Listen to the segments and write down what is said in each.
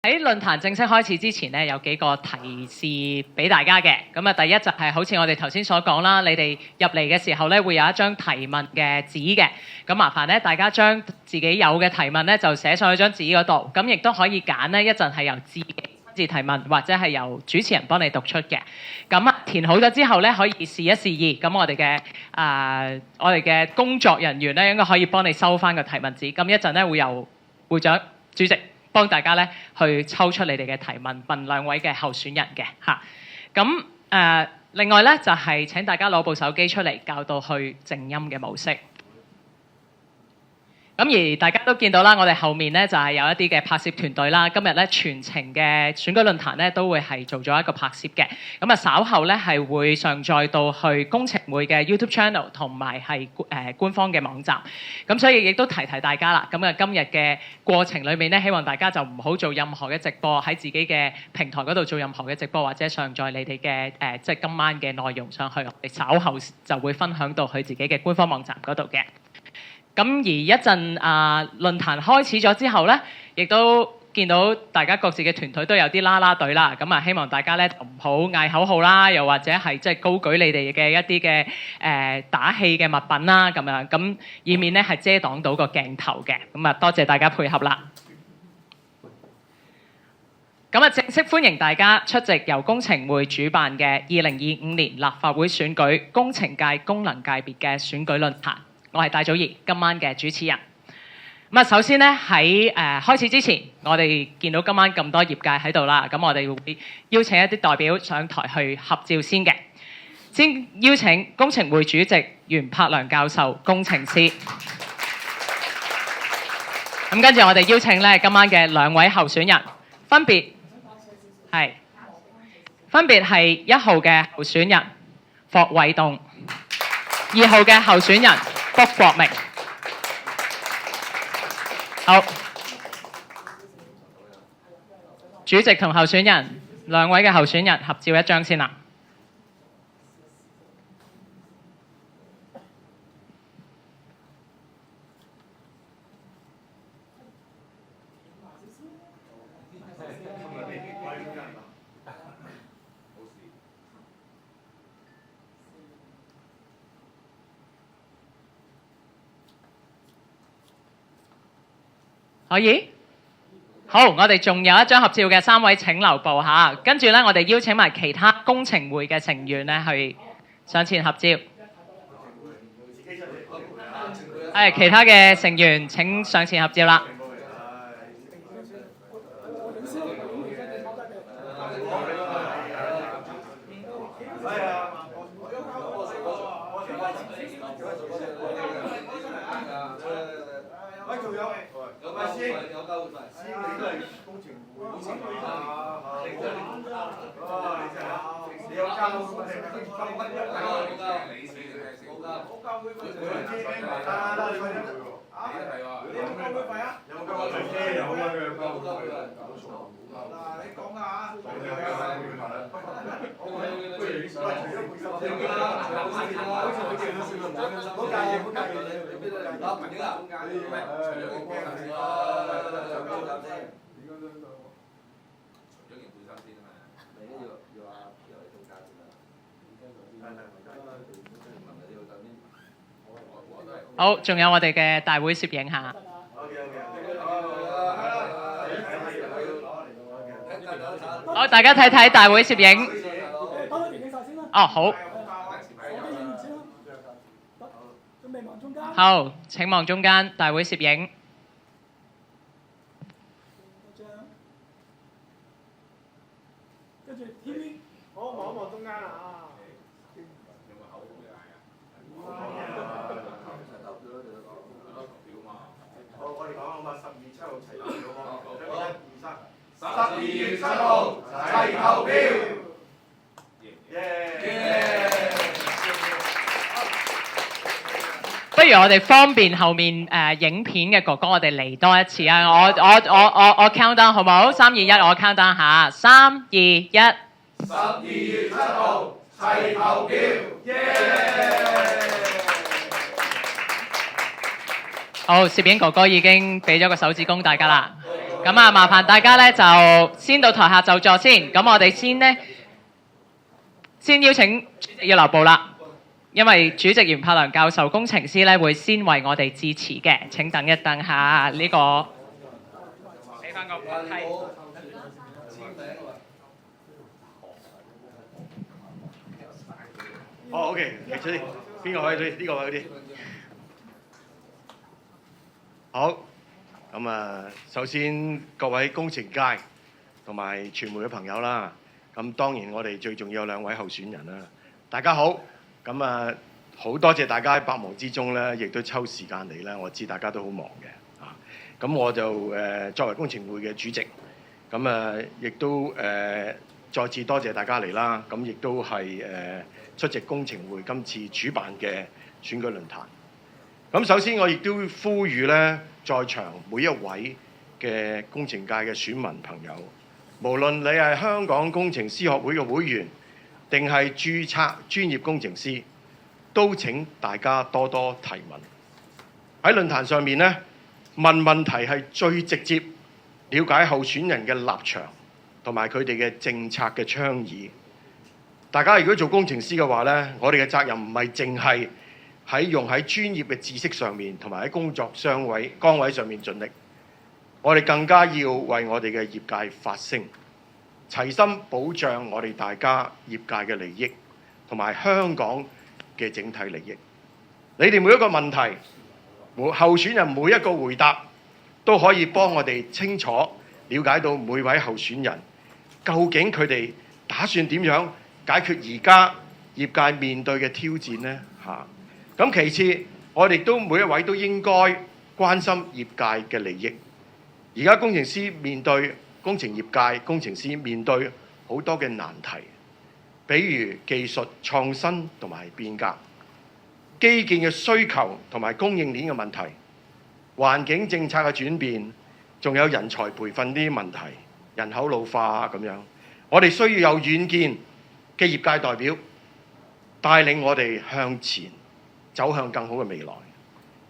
喺論壇正式開始之前咧，有幾個提示俾大家嘅。咁啊，第一就係好似我哋頭先所講啦，你哋入嚟嘅時候咧，會有一張提問嘅紙嘅。咁麻煩咧，大家將自己有嘅提問咧，就寫上去張紙嗰度。咁亦都可以揀呢一陣係由自己親自提問，或者係由主持人幫你讀出嘅。咁啊，填好咗之後咧，可以試一試二。咁我哋嘅工作人員咧，應該可以幫你收翻個提問紙。咁一陣咧，會由會長、主席幫大家咧去抽出你哋嘅提問，問兩位嘅候選人嘅嚇。咁另外咧就係請大家攞部手機出嚟，校到去靜音嘅模式。咁而大家都見到啦，我哋後面咧就係有一啲嘅拍攝團隊啦。今日咧全程嘅選舉論壇咧都會係做咗一個拍攝嘅。咁啊稍後咧係會上載到去工程會嘅 YouTube channel 同埋係官方嘅網站。咁所以亦都提大家啦。咁啊今日嘅過程裏面咧，希望大家就唔好做任何嘅直播，喺自己嘅平台嗰度做任何嘅直播，或者上載你哋嘅即係今晚嘅內容上去。我哋稍後就會分享到去自己嘅官方網站嗰度嘅。咁而一陣論壇開始咗之後咧，亦都見到大家各自嘅團隊都有啲啦啦隊啦。咁啊，希望大家咧唔好嗌口號啦，又或者係即係高舉你哋嘅一啲嘅打氣嘅物品啦，咁樣咁以免咧係遮擋到個鏡頭嘅。咁啊，多謝大家配合啦。咁啊，正式歡迎大家出席由工程會主辦嘅2025年立法會選舉工程界功能界別嘅選舉論壇。我係戴祖儀，今晚嘅主持人。咁啊，首先咧喺開始之前，我哋見到今晚咁多業界喺度啦，咁我哋會邀請一啲代表上台去合照先嘅。先邀請工程會主席袁柏良教授，工程師。咁跟住我哋邀請咧今晚嘅兩位候選人，分別係1號嘅候選人霍偉棟，2號嘅候選人卜國明。好，主席同候選人兩位嘅候選人合照一張先啦。可以？好，我哋仲有一張合照嘅3位請留步嚇。跟住咧，我哋邀請埋其他工程會嘅成員咧去上前合照。係其他嘅成員請上前合照啦。好，仲有我哋嘅大會攝影下。好，大家睇睇大會攝影。哦，好。好，請望中間，大會攝影。跟住 TV， 好望一望中間啊！好，我哋講好嘛，12月7號齊投票，1、2、3。12月7號齊投票。不如我哋方便後面影片嘅哥哥，我哋嚟多一次啊！我 count down 好唔好？3、2、1，我 count down 下。3、2、1。12月7號齊投票，好，攝影哥哥已經俾咗個手指公大家啦。咁啊，麻煩大家咧就先到台下就座先。咁我哋先邀請主席要留步啦，因為主席袁柏良教授工程師咧會先為我哋致辭嘅。請等一等下呢個，俾翻個梯。OK， 出啲，邊個可以呢個位嗰啲？好，咁啊，首先各位工程界同埋傳媒嘅朋友啦，咁當然我哋最重要有兩位候選人啦。大家好，咁啊好多謝大家喺百忙之中咧，亦都抽時間嚟啦。我知大家都好忙嘅，咁我就作為工程會嘅主席，咁啊亦都再次多謝大家嚟啦。咁亦都係出席工程會今次主辦嘅選舉論壇。咁首先我亦都呼籲咧，在場每一位嘅工程界嘅選民朋友，無論你係香港工程師學會嘅會員，定係註冊專業工程師，都請大家多多提問。喺論壇上面咧，問問題係最直接了解候選人嘅立場同埋佢哋嘅政策嘅倡議。大家如果做工程師嘅話咧，我哋嘅責任唔係淨係用喺專業嘅知識上面，同埋喺工作崗位上面盡力，我哋更加要為我哋嘅業界發聲，齊心保障我哋大家業界嘅利益，同埋香港嘅整體利益。你哋每一個問題，候選人每一個回答，都可以幫我哋清楚了解到每位候選人究竟佢哋打算點樣解決而家業界面對嘅挑戰呢？咁其次，我哋都每一位都應該關心業界嘅利益。而家工程師面對工程業界工程師面對好多嘅難題，比如技術創新同埋變革、基建嘅需求同埋供應鏈嘅問題、環境政策嘅轉變，仲有人才培訓啲問題、人口老化咁樣。我哋需要有遠見嘅業界代表帶領我哋向前走向更好嘅未來。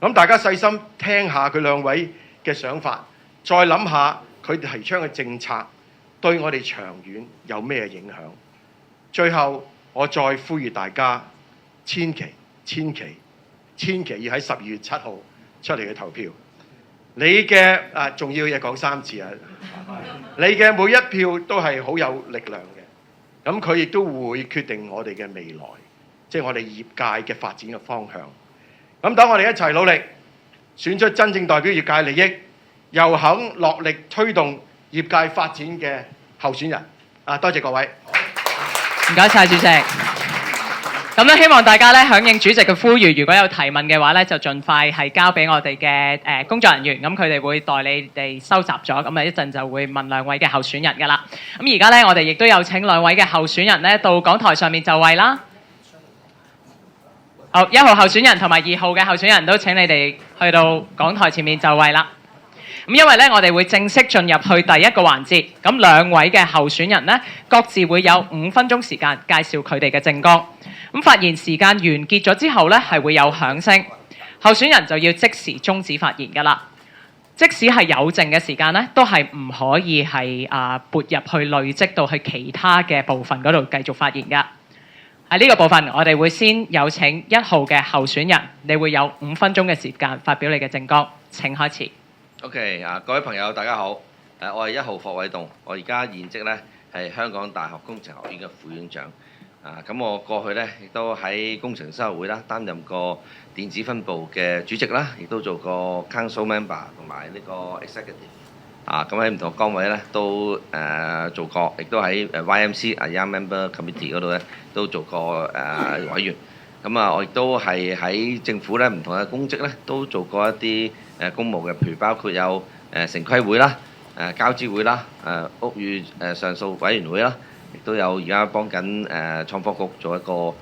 咁大家細心聽下佢兩位嘅想法，再諗下佢提倡嘅政策對我哋長遠有咩影響。最後我再呼籲大家，千祈要喺12月7號出嚟嘅投票。你嘅仲要嘢講3次啊！你嘅每一票都係好有力量嘅，咁佢亦都會決定我哋嘅未來，即係我哋業界嘅發展嘅方向。咁等我哋一齊努力，選出真正代表業界利益，又肯落力推動業界發展嘅候選人。多謝各位。唔該晒主席。咁咧，希望大家咧響應主席嘅呼籲，如果有提問嘅話咧，就盡快係交俾我哋嘅工作人員，咁佢哋會代你哋收集咗，咁啊一陣就會問兩位嘅候選人㗎啦。咁而家咧，我哋亦都有請兩位嘅候選人咧到講台上面就位啦。好，1號候選人同埋2號嘅候選人都請你哋去到講台前面就位啦。咁因為咧，我哋會正式進入去第一個環節，咁兩位嘅候選人呢，各自會有5分鐘時間介紹佢哋嘅政綱。咁發言時間完結咗之後呢，係會有響聲，候選人就要即時終止發言㗎啦。即使係有剩嘅時間呢，都係唔可以係撥入去累積到去其他嘅部分嗰度繼續發言㗎。喺呢個部分，我哋會先有請1號嘅候選人，你會有5分鐘嘅時間發表你嘅政綱。請開始。OK 各位朋友大家好，我係1號霍偉棟，我而家現職咧係香港大學工程學院嘅副院長。咁我過去咧亦都喺工程師學會啦擔任過電子分部嘅主席啦，亦都做過 council member 同埋呢個 executive。咁喺唔同崗位咧都做過，亦都喺YMC Young Member Committee 嗰度咧都做過委員。咁我亦都係喺政府咧唔同嘅公職咧都做過一啲公務嘅，譬如包括有城規會啦、交諮會啦、屋宇上訴委員會啦，亦都有而家幫緊創科局做一個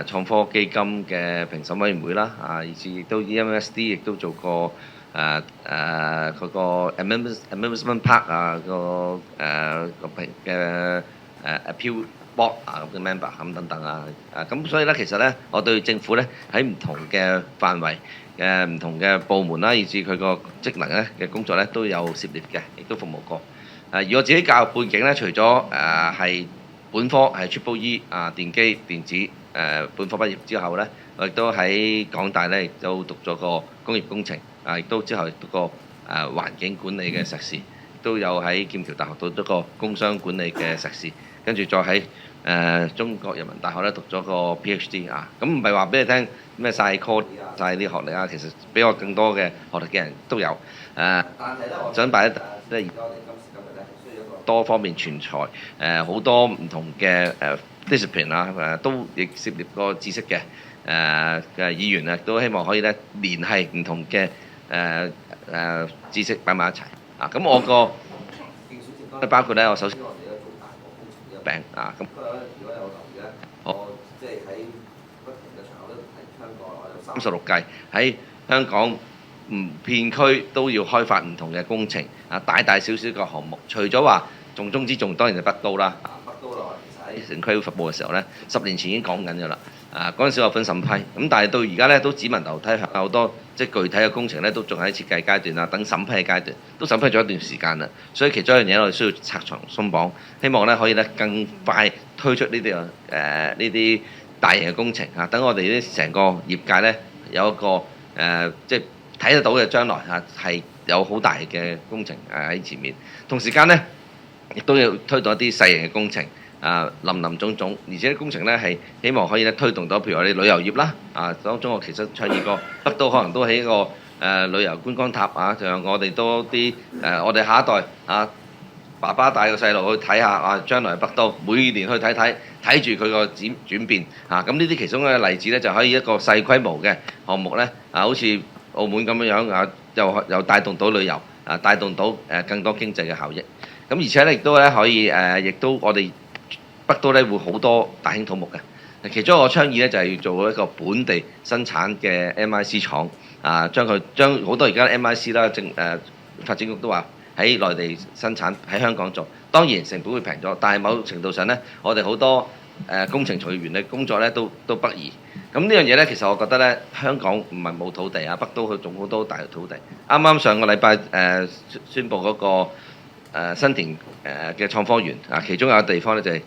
創科基金嘅評審委員會啦，以至亦都 EMSD 亦都做過嗰個 Amusement Park 個評嘅 appeal board 啊咁嘅 member 咁等等啊。咁所以咧，其實咧，我對政府咧喺唔同嘅範圍唔同嘅部門啦，以至佢個職能咧嘅工作咧都有涉獵嘅，亦都服務過。而我自己教育背景咧，除咗係本科係 Triple E 電機電子本科畢業之後咧，我亦都喺港大咧亦都讀咗個工業工程亦都之後讀個環境管理嘅碩士，都有喺劍橋大學讀咗個工商管理嘅碩士，跟住再喺中國人民大學咧讀咗個 PhD 咁唔係話俾你聽咩晒 call 晒啲學歷其實比我更多嘅學歷嘅人都有但係咧，我想擺即係而家我哋今時今日咧，需要一個多方面全才好多唔同嘅discipline 都亦涉獵個知識嘅議員都希望可以咧聯繫唔同嘅知識擺埋一齊咁我個競選政綱包括咧，我首先我哋做大學工程嘅餅咁如果有留意咧，我即係喺不同嘅場合都喺香港，我有36屆喺香港唔片區都要開發唔同嘅工程大大小小嘅項目。除咗話重中之重，當然係北都啦。北都啦，其實喺城規會服務嘅時候咧，10年前已經講緊㗎啦。嗰陣時我分審批，咁但係到而家咧都只聞樓梯響，好多即係具體嘅工程咧都仲喺設計階段等審批嘅階段，都審批咗一段時間啦。所以其中一樣嘢我哋需要拆牆鬆綁，希望咧可以咧更快推出呢啲大型嘅工程等我哋啲成個業界咧有一個即係睇得到嘅將來係有好大嘅工程喺前面。同時間咧亦都要推動一啲細型嘅工程。林林總總，而且工程咧係希望可以咧推動到，譬如我哋旅遊業啦，當中我其實倡議過北都可能都起一個旅遊觀光塔就讓我哋多啲我哋下一代爸爸帶個細路去睇下將來北都每年去睇住佢個轉變咁呢啲其中嘅例子咧就可以一個細規模嘅項目咧好似澳門咁樣又帶動到旅遊帶動到更多經濟嘅效益。咁而且咧亦都咧可以亦都我哋北都咧會好多大興土木嘅，其中一個倡議咧就係要做一個本地生產嘅 MIC 廠，將好多而家 MIC 啦，發展局都話喺內地生產，喺香港做，當然成本會平咗，但係某程度上咧，我哋好多工程從業員嘅工作咧都不易。咁呢樣嘢咧，其實我覺得咧，香港唔係冇土地北都佢種好多大土地。啱啱上個禮拜宣布嗰個新田嘅創科園其中有個地方咧就係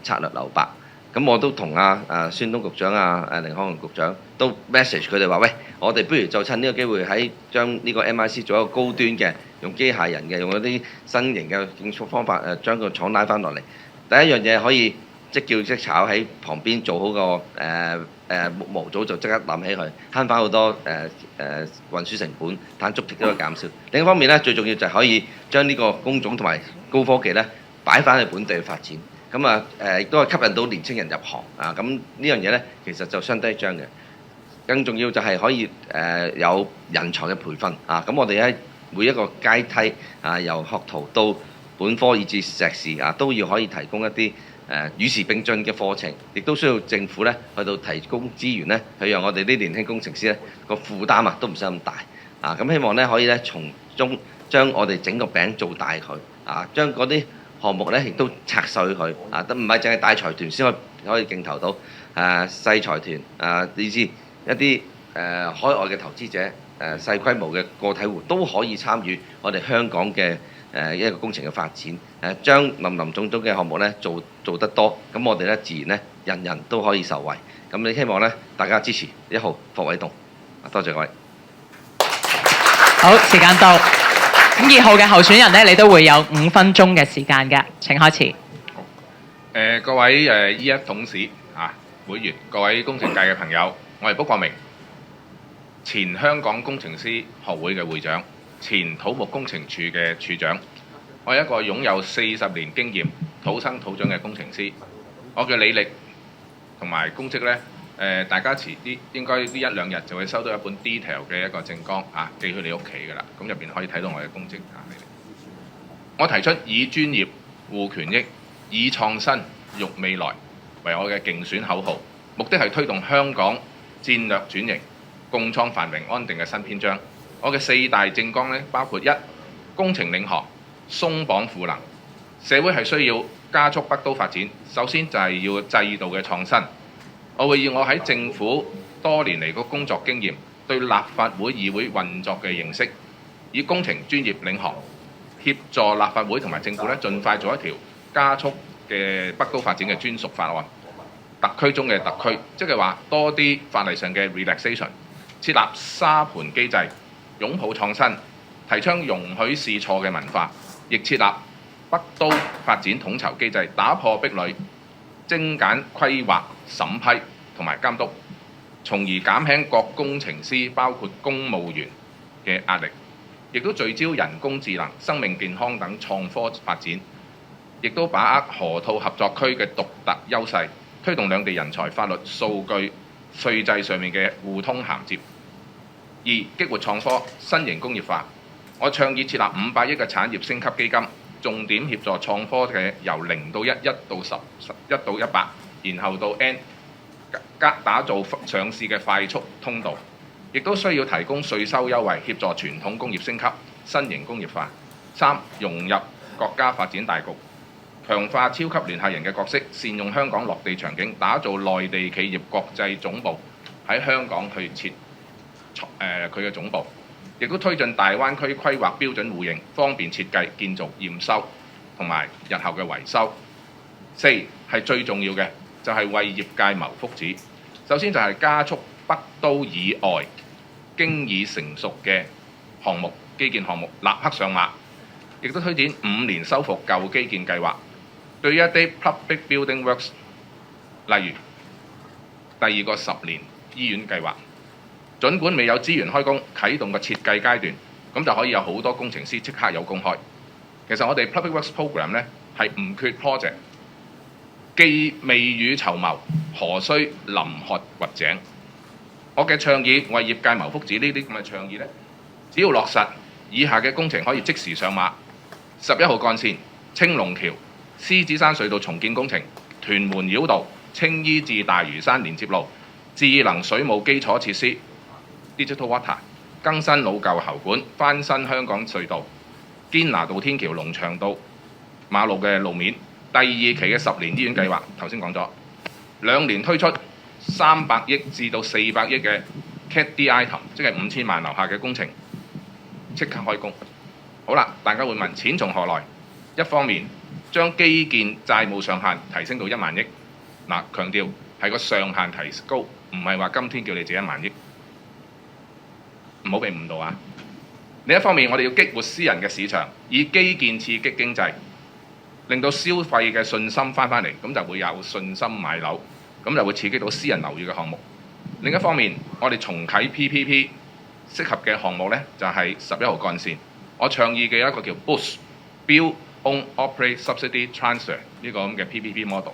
策略留白，咁我都同孫東局長寧漢雄局長都 message 佢哋話：喂，我哋不如就趁呢個機會喺將呢個 MIC 做一個高端嘅，用機械人嘅，用一啲新型嘅建築方法將個廠拉翻落嚟。第一樣嘢可以即叫即炒喺旁邊做好個木模組，就即刻諗起佢，慳翻好多運輸成本，碳足跡都可以減少。另一方面咧，最重要就係可以將呢個工種同埋高科技咧擺翻去本地去發展。咁亦都係吸引到年青人入行咁呢樣嘢咧，其實就相得益彰嘅。更重要就係可以有人才嘅培訓咁我哋喺每一個階梯由學徒到本科以至碩士都要可以提供一啲與時並進嘅課程，亦都需要政府咧去到提供資源咧，去讓我哋啲年輕工程師咧個負擔都唔使咁大咁希望咧可以咧從中將我哋整個餅做大佢將嗰啲項目咧亦都拆細佢都唔係淨係大財團先可以競投到細財團以至一啲海外嘅投資者細規模嘅個體戶都可以參與我哋香港嘅一個工程嘅發展將林林總總嘅項目咧做得多，咁我哋咧自然咧人人都可以受惠。咁你希望咧大家支持1號霍偉棟，多謝各位。好，時間到。咁2號嘅候選人咧，你都會有5分鐘嘅時間嘅。請開始。各位E1董事會員，各位工程界嘅朋友，我係卜國明，前香港工程師學會嘅會長，前土木工程處嘅處長。我係一個擁有40年經驗、土生土長嘅工程師。我嘅履歷同埋公職咧，大家遲啲應該呢1-2日就會收到一本 detail 嘅一個政綱寄去你屋企㗎啦。咁入邊可以睇到我嘅公職我提出以專業護權益、以創新育未來為我嘅競選口號，目的係推動香港戰略轉型、共創繁榮安定嘅新篇章。我嘅4大政綱咧，包括1、工程領航、鬆綁賦能。社會係需要加速北都發展，首先就係要制度嘅創新。我會以我喺政府多年嚟個工作經驗，對立法會議會運作嘅認識，以工程專業領航，協助立法會同埋政府咧，盡快做一條加速嘅北都發展嘅專屬法案。特區中嘅特區，即係話多啲法例上嘅 relaxation， 設立沙盤機制，擁抱創新，提倡容許試錯嘅文化，亦設立北都發展統籌機制，打破壁壘，精簡規劃、審批同埋監督，從而減輕各工程師包括公務員嘅壓力，亦都聚焦人工智能、生命健康等創科發展，亦都把握河套合作區嘅獨特優勢，推動兩地人才、法律、數據、稅制上面嘅互通銜接。二、激活創科、新型工業化。我倡議設立500億嘅產業升級基金，重點協助創科嘅由0到1、1到10、1到100，然後到 N， 打造上市嘅快速通道。亦都需要提供稅收優惠，協助傳統工業升級、新型工業化。3、融入國家發展大局，強化超級聯繫人嘅角色，善用香港落地場景，打造內地企業國際總部喺香港去設佢嘅總部，亦都推進大灣區規劃標準互認，方便設計、建造、驗收同埋日後嘅維修。4係最重要嘅，就係為業界謀福祉。首先就係加速北都以外經已成熟嘅項目基建項目立刻上馬，亦都推展5年修復舊基建計劃。對於一啲 public building works， 例如第2個10年醫院計劃，儘管未有資源開工，啟動嘅設計階段，咁就可以有好多工程師即刻有工開。其實我哋 public works program 呢係唔缺 project， 既未雨綢繆，何須臨渴掘井？我嘅倡議為業界謀福祉，呢啲咁嘅倡議呢，只要落實，以下嘅工程可以即時上馬。11號幹線、青龍橋、獅子山隧道重建工程、屯門繞道、青衣至大嶼山連接路、智能水務基礎設施 Digital Water、更新老舊喉管、翻新香港隧道、堅拿道天橋、龍翔道馬路嘅路面。第2期嘅10年醫院計劃，頭先講咗，2年推出300億至到400億嘅 CAD item， 即係5000萬樓下嘅工程，即刻開工。好啦，大家會問錢從何來？一方面將基建債務上限提升到1萬億，嗱，強調係個上限提高，唔係話今天叫你借1萬億，唔好被誤導啊！另一方面，我哋要激活私人嘅市場，以基建刺激經濟，令到消費嘅信心翻嚟，咁就會有信心買樓，咁就會刺激到私人樓宇嘅項目。另一方面，我哋重啟 PPP 適合嘅項目呢，就係11號幹線。我倡議嘅一個叫 Boost Build Own Operate Subsidy Transfer 呢個咁嘅 PPP model，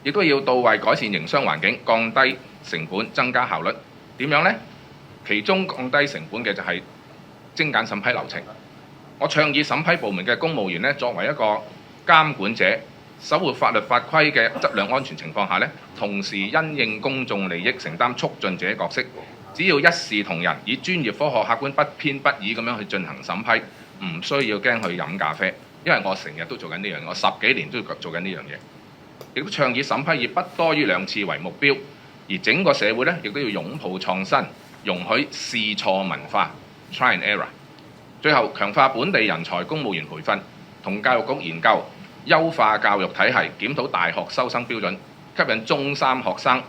亦都要到位改善營商環境，降低成本，增加效率。點樣呢？其中降低成本嘅就係精簡審批流程。我倡議審批部門嘅公務員呢，作為一個監管者，守護法律法規嘅質量安全情況下呢，同時因應公眾利益，承擔促進者角色。只要一視同仁，以專業、科學、客觀、不偏不倚咁樣去進行審批，唔需要驚去飲咖啡。因為我成日都做緊呢樣嘢，我10幾年都做緊呢樣嘢。亦都倡議審批以不多於2次為目標，而整個社會呢，亦都要擁抱創新，容許試錯文化 （try and error）。最後，強化本地人才公務員培訓，同教育局研究優化教育體系，檢討大學收生標準，吸引中3學生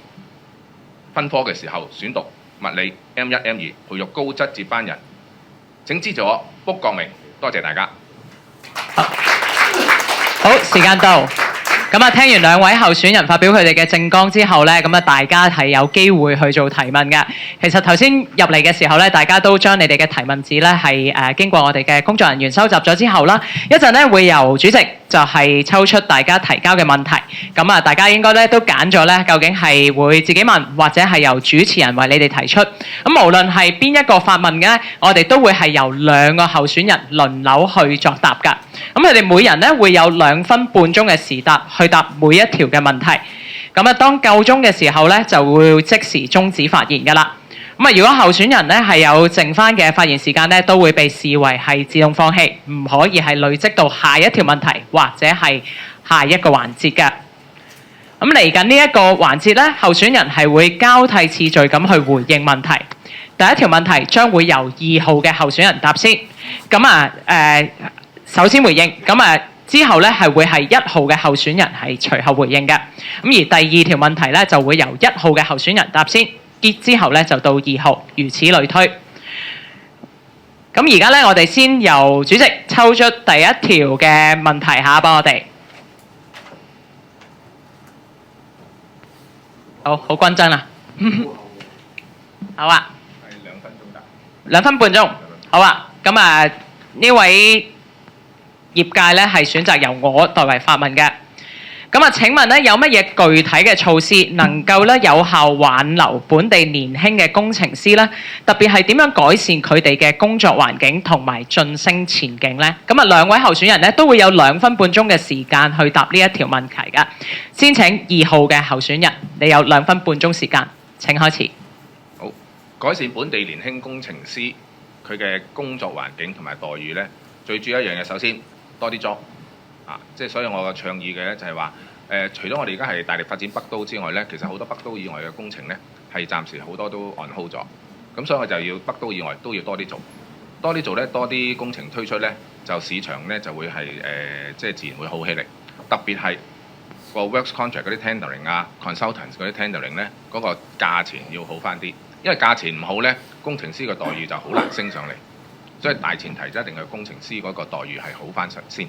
分科嘅時候選讀物理 M1、M2， 培育高質接班人。請支持我卜國明，多謝大家。好，時間到。咁啊，聽完2位候選人發表佢哋嘅政綱之後咧，咁啊，大家係有機會去做提問嘅。其實頭先入嚟嘅時候咧，大家都將你哋嘅提問紙咧係經過我哋嘅工作人員收集咗之後啦，一陣咧會由主席就係抽出大家提交嘅問題。咁啊，大家應該咧都揀咗咧，究竟係會自己問，或者係由主持人為你哋提出。咁無論係邊一個發問嘅，我哋都會係由2個候選人輪流去作答㗎。咁佢哋每人咧會有2分半鐘嘅時答去答每一條嘅問題。咁啊，當夠鐘嘅時候咧，就會即時終止發言㗎啦。咁啊，如果候選人咧係有剩翻嘅發言時間咧，都會被視為係自動放棄，唔可以係累積到下一條問題或者係下一個環節嘅。咁嚟緊呢一個環節咧，候選人係會交替次序咁去回應問題。第一條問題將會由2號嘅候選人答先。咁啊首先回應，咁啊之後咧係會係1號嘅候選人係隨後回應嘅。咁而第二條問題咧就會由1號嘅候選人答先。之後咧就到2號，如此類推。咁而家咧，我哋先由主席抽出第一條嘅問題嚇，幫我哋。好均真啊！好啊。係2分鐘得。2分半鐘。好啊。咁啊，呢位業界咧係選擇由我代為發問嘅。咁啊，請問咧有乜嘢具體嘅措施能夠咧有效挽留本地年輕嘅工程師咧？特別係點樣改善佢哋嘅工作環境同埋晉升前景咧？咁啊，兩位候選人咧都會有2分半鐘嘅時間去答呢一條問題㗎。先請2號嘅候選人，你有2分半鐘時間，請開始。好，改善本地年輕工程師佢嘅工作環境同埋待遇咧，最主要一樣嘢，首先多啲 job。即係所以我嘅倡議嘅咧就係話，除咗我哋而家係大力發展北都之外咧，其實好多北都以外嘅工程咧係暫時好多都 on hold 咗。咁所以我就要北都以外都要多啲做，多啲做咧，多啲工程推出咧，就市場咧就會係即係自然會好起嚟。特別係個 works contract 嗰啲 tendering 啊 ，consultants 嗰啲 tendering 咧，嗰個價錢要好翻啲，因為價錢唔好咧，工程師嘅待遇就好難升上嚟。所以大前提就一定係工程師嗰個待遇係好翻先。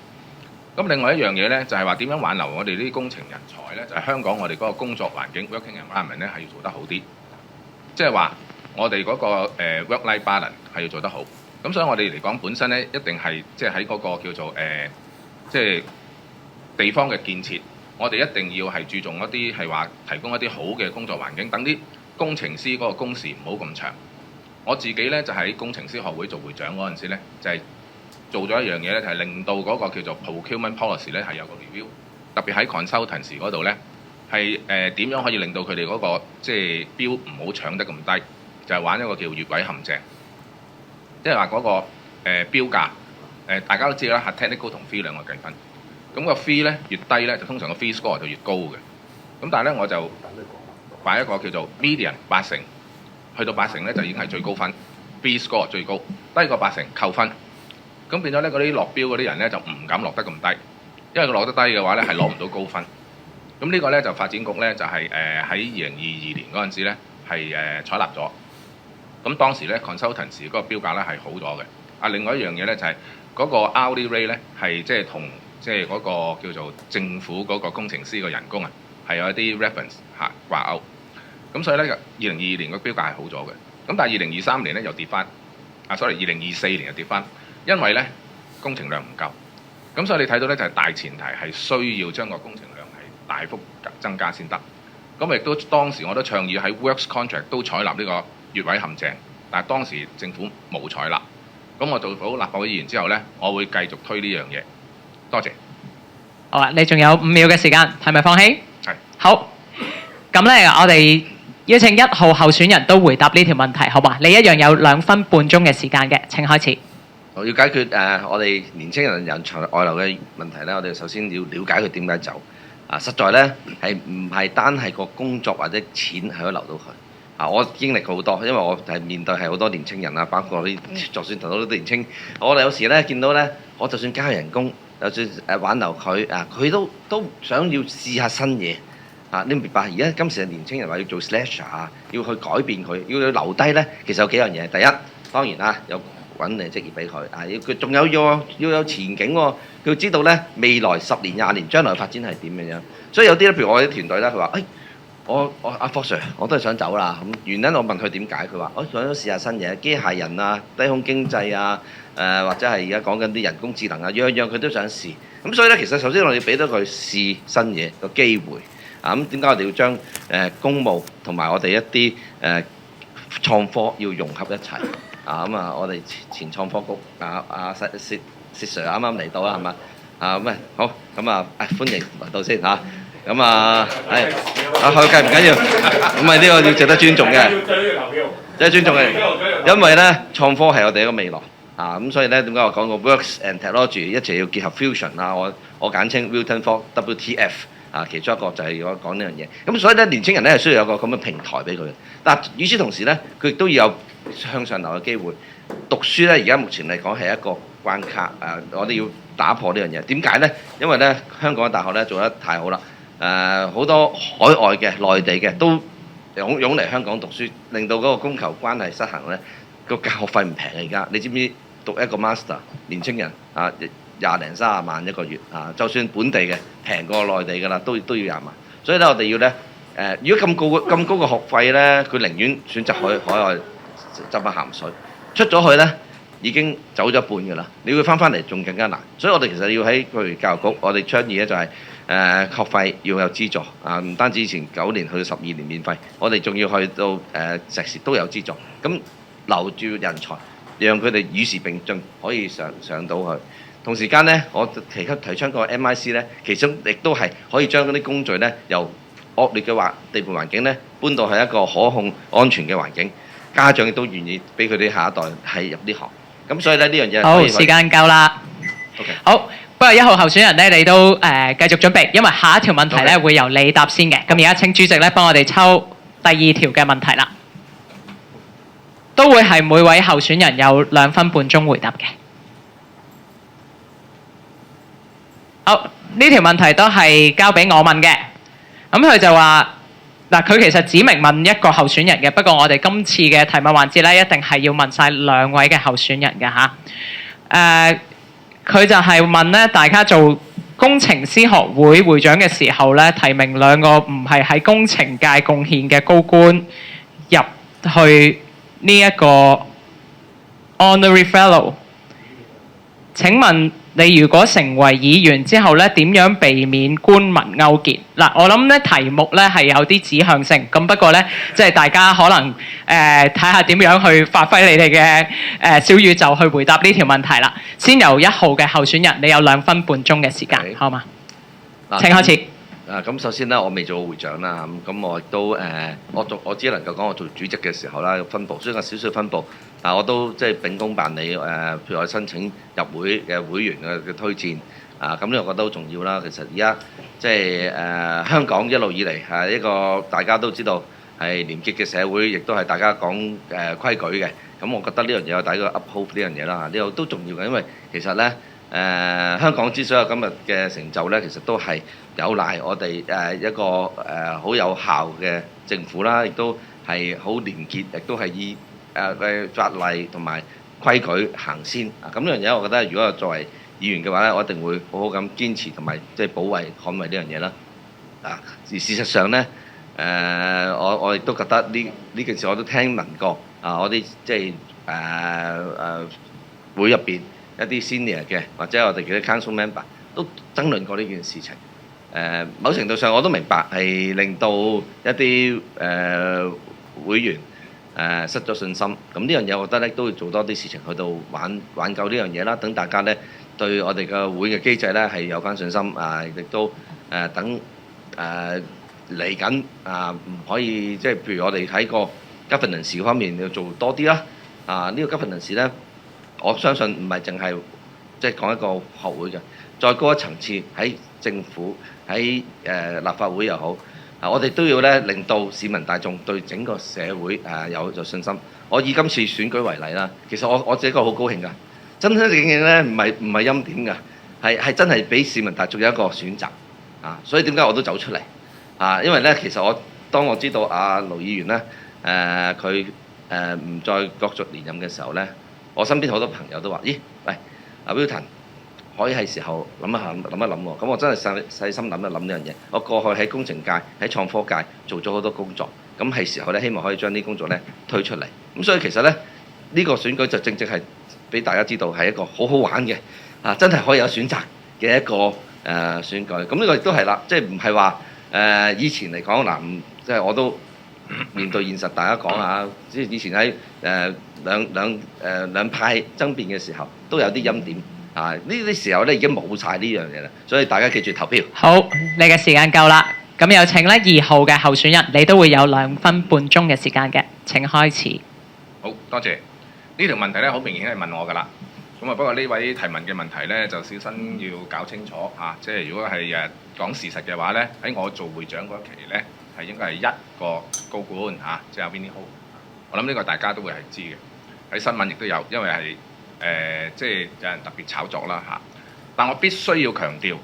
咁另外一樣嘢咧，就係話點樣挽留我哋呢啲工程人才咧？就係香港我哋嗰個工作環境 working environment 咧係要做得好啲，即係話我哋嗰個work-life balance 係要做得好。咁所以我哋嚟講本身咧，一定係即係喺嗰個叫做即係地方嘅建設，我哋一定要係注重一啲係話提供一啲好嘅工作環境，等啲工程師嗰個工時唔好咁長。我自己咧就喺工程師學會做會長嗰陣時咧，就係做咗一樣嘢咧，就係令到嗰個叫做 procurement policy 咧係有個 review， 特別喺 consultancy 嗰度咧係點樣可以令到佢哋嗰個即係標唔好搶得咁低，就係玩一個叫越位陷阱，即係話嗰個標價大家都知啦，係 technical 同 fee 兩個計分，咁個 fee 咧越低咧，就通常個 fee score 就越高嘅。咁但係咧我就擺一個叫做 median 80%，去到80%咧就已經係最高分 ，fee score 最高，低過80%扣分。咁變咗咧，嗰啲落標嗰啲人咧就唔敢落得咁低，因為佢落得低嘅話咧係攞唔到高分。咁呢個咧就發展局咧就係喺2022年嗰陣時咧係採納咗。咁當時咧 consultancy 嗰個標價咧係好咗嘅。另外一樣嘢咧就係嗰個 hourly rate 咧係即係同即係嗰個叫做政府嗰個工程師嘅人工啊係有一啲 reference 掛鈎。咁所以咧2022年個標價係好咗嘅。咁但係2023年咧又跌翻。2024年又跌翻。因為咧工程量唔夠，咁所以你睇到咧就係大前提係需要將個工程量係大幅增加先得。咁亦都當時我都倡議喺 works contract 都採納呢個越位陷阱，但係當時政府冇採納。咁我做到立法會議員之後咧，我會繼續推呢樣嘢。多謝。好啊，你仲有5秒嘅時間，係咪放棄？係。好。咁咧，我哋邀請1號候選人都回答呢條問題，好嘛？你一樣有2分半鐘嘅時間嘅，請開始。要解決我哋年青人才外流嘅問題咧，我哋首先要了解佢點解走。實在咧係唔係單係個工作或者錢係可以留到佢。我經歷過好多，因為我係面對係好多年青人啊，包括啲就算同到啲年青，我哋有時咧見到咧，我就算加人工，就算挽留佢佢都想要試下新嘢。你明白？而家今時嘅年青人話要做 slasher 要去改變佢，要留低咧，其實有幾樣嘢。第一，當然啦，有揾你職業俾佢佢仲有要有前景喎，佢要知道咧未來10年20年將來發展係點嘅樣。所以有啲咧，譬如我啲團隊咧，佢話：我阿霍 Sir， 我都係想走啦。咁原因我問佢點解，佢話：我想試下新嘢，機械人啊、低空經濟啊，或者係而家講緊啲人工智能啊，樣樣佢都想試。咁所以咧，其實首先我哋要俾到佢試新嘢個機會。咁點解我哋要將公務同埋我哋一啲創科要融合一齊？我哋前創科局薛 Sir 啱啱嚟到啦，係嘛？好歡迎來到先嚇。佢計唔緊要，咁呢個要值得尊重嘅。即係尊重佢哋，因為咧創科係我哋一個未來啊，咁所以咧點解我講個 works and technology 一齊要結合 fusion 啊，我簡稱 Wilton Falk WTF 啊，其中一個就係我講呢樣嘢。咁所以咧年青人咧係需要有個咁嘅平台俾佢，但與此同時咧，佢亦都要有向上流嘅機會。讀書咧而家目前嚟講係一個關卡啊，我哋要打破呢樣嘢。點解咧？因為咧香港嘅大學咧做得太好啦，好多海外嘅內地嘅都湧嚟香港讀書，令到嗰個供求關係失衡咧，個教學費唔平嘅而家。你知唔知讀一個 master 年青人啊20零30萬一個月啊，就算本地嘅平過內地㗎啦，都要20萬。所以咧我哋要咧如果咁高嘅學費咧，佢寧願選擇海外浸下鹹水。出咗去咧，已經走咗一半㗎啦。你會翻嚟仲更加難，所以我哋其實要喺譬如教育局，我哋倡議咧就係學費要有資助啊，唔單止以前9年去到12年免費，我哋仲要去到碩士都有資助。咁留住人才，讓佢哋與時並進，可以上到去。同時間咧，我提倡個 MIC 咧，其實亦都係可以將嗰啲工序咧由惡劣嘅地盤環境咧搬到係一個可控安全嘅環境。家長亦都願意俾佢哋下一代係入呢行，咁所以咧呢樣嘢好，時間夠啦。OK。好，不過1號候選人咧，你都繼續準備，因為下一條問題咧會由你答先嘅。咁而家請主席咧幫我哋抽第2條嘅問題啦，都會係每位候選人有2分半鐘回答嘅。好，呢條問題都係交俾我問嘅。咁佢就話。嗱，佢其實指明問一個候選人嘅，不過我哋今次嘅提問環節咧，一定係要問晒2位嘅候選人嘅嚇。佢就係問咧，大家做工程師學會會長嘅時候咧，提名2個唔係喺工程界貢獻嘅高官入去呢一個 honorary fellow。請問你如果成為議員之後咧，點樣避免官民勾結？嗱，我諗咧題目咧係有啲指向性，咁不過咧即係大家可能睇下點樣去發揮你哋嘅小宇宙去回答呢條問題啦。先由1號嘅候選人，你有2分半鐘嘅時間，好嘛？請開始。咁首先咧，我未做過會長啦，咁我亦都我只能夠講我做主席嘅時候啦，分佈，雖然少少分佈，但我都即係秉公辦理譬如我申請入會嘅會員嘅推薦咁呢個我覺得好重要啦。其實而家即係香港一路以嚟係一個大家都知道係廉潔嘅社會，亦都係大家講規矩嘅。咁我覺得呢樣嘢我第一個 uphold 呢樣嘢啦，呢個都重要嘅，因為其實咧香港之所以有今日嘅成就咧，其實都係有賴我哋一個好有效嘅政府啦，亦都係好廉潔，亦都係以嘅法例同埋規矩行先。咁呢樣嘢，我覺得如果作為議員嘅話咧，我一定會好好咁堅持同埋即係保衞捍衞呢樣嘢啦。而事實上咧，我亦都覺得呢件事我都聽聞過我啲即係會入邊一啲 senior 嘅或者我哋嘅 council member 都爭論過呢件事情。某程度上我都明白係令到一啲會員失咗信心。咁呢樣嘢我覺得咧都要做多啲事情去到挽救呢樣嘢啦。等大家咧對我哋嘅會嘅機制咧係有翻信心亦都等嚟緊唔可以即係譬如我哋喺個 governance 方面要做多啲啦。呢個 governance 咧，我相信唔係淨係即係講一個學會嘅，再高一層次喺政府喺立法會又好，我哋都要咧令到市民大眾對整個社會有信心。我以今次選舉為例啦，其實我自己個好高興㗎，真真正正咧唔係欽點㗎，係真係俾市民大眾有一個選擇所以點解我都走出嚟因為咧其實當我知道盧議員咧佢唔再角逐連任嘅時候咧，我身邊好多朋友都話：咦，喂，Wilton 可以係時候諗一諗喎。咁我真係細心諗一諗呢樣嘢。我過去喺工程界、喺創科界做咗好多工作，咁係時候咧，希望可以將啲工作咧推出嚟。咁所以其實咧，呢個選舉就正正係俾大家知道係一個好好玩嘅真係可以有選擇嘅一個選舉。咁呢個亦都係啦，即係唔係話以前嚟講嗱，即係我都面對現實，大家講下，即係以前喺兩派爭辯嘅時候，都有啲欽點呢啲時候咧已經冇晒呢樣嘢啦，所以大家記住投票。好，你嘅時間夠啦，咁有請咧2號嘅候選人，你都會有2分半鐘嘅時間嘅，請開始。多謝。呢條問題咧好明顯係問我㗎啦。咁啊，不過呢位提問嘅問題咧就小心要搞清楚啊！即係如果係講事實嘅話咧，喺我做會長嗰期咧係應該係一個高官嚇，即係阿 Winnie Ho。我諗呢個大家都會係知嘅，喺新聞亦都有，因為係即係有人特別炒作啦嚇。但我必須要強調，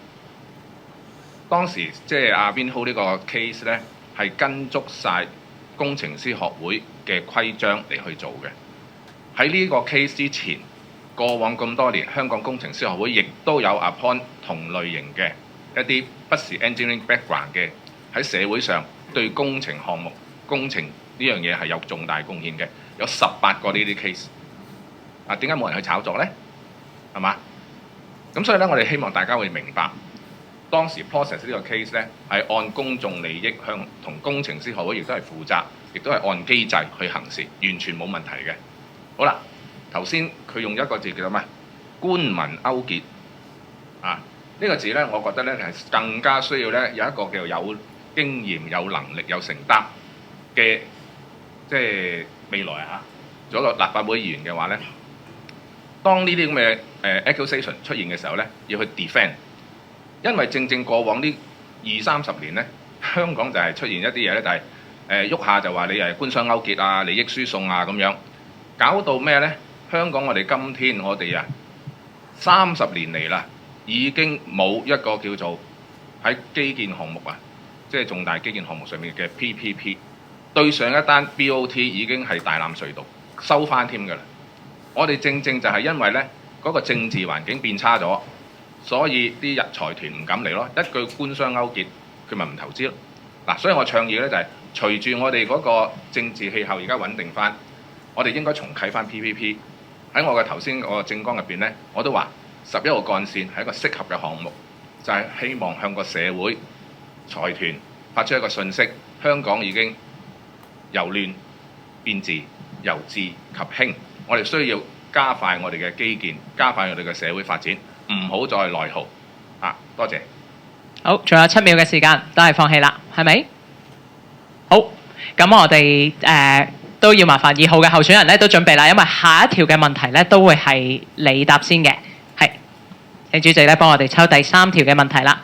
當時即係阿 Winnie Ho 呢個 case 咧係跟足晒工程師學會嘅規章嚟去做嘅。喺呢個 case 之前，過往咁多年，香港工程師學會亦都有 appoint 同類型嘅一啲不是 engineering background 嘅喺社會上對工程項目、工程呢樣嘢係有重大貢獻嘅，有18個呢啲 case。啊，點解冇人去炒作呢？係嘛？咁所以咧，我哋希望大家會明白，當時 process 呢個 case 咧係按公眾利益向同工程師學會亦都係負責，亦都係按機制去行事，完全冇問題嘅。好啦。頭先佢用一個字叫做咩？官民勾結啊！呢個字咧，我覺得咧係更加需要咧有一個叫有經驗、有能力、有承擔嘅，即係未來啊！做一個立法會議員嘅話咧，當呢啲咁嘅accusation 出現嘅時候咧，要去 defend， 因為正正過往呢20-30年咧，香港就係出現一啲嘢咧，就係喐下就話你係官商勾結啊、利益輸送啊咁樣，搞到咩咧？香港我哋今天我哋30年嚟啦，已經冇一個叫做喺基建項目即係重大基建項目上面嘅 PPP， 對上一單 BOT 已經係大欖隧道收翻添㗎啦。我哋正正就係因為呢嗰個政治環境變差咗，所以啲財團唔敢嚟咯，一句官商勾結，佢咪唔投資咯。嗱，所以我倡議呢就係隨住我哋嗰個政治氣候而家穩定翻，我哋應該重啟翻 PPP。喺我嘅頭先我嘅政綱入邊咧，我都話11號幹線係一個適合嘅項目，就係希望向個社會財團發出一個訊息：香港已經由亂變治，由治及興。我哋需要加快我哋嘅基建，加快我哋嘅社會發展，唔好再內耗啊！多謝。好，仲有7秒嘅時間，都係放棄啦，係咪？好，咁我哋都要麻煩2號嘅候選人咧都準備啦，因為下一條嘅問題咧都會係你答先嘅，係請主席咧幫我哋抽第3條嘅問題啦。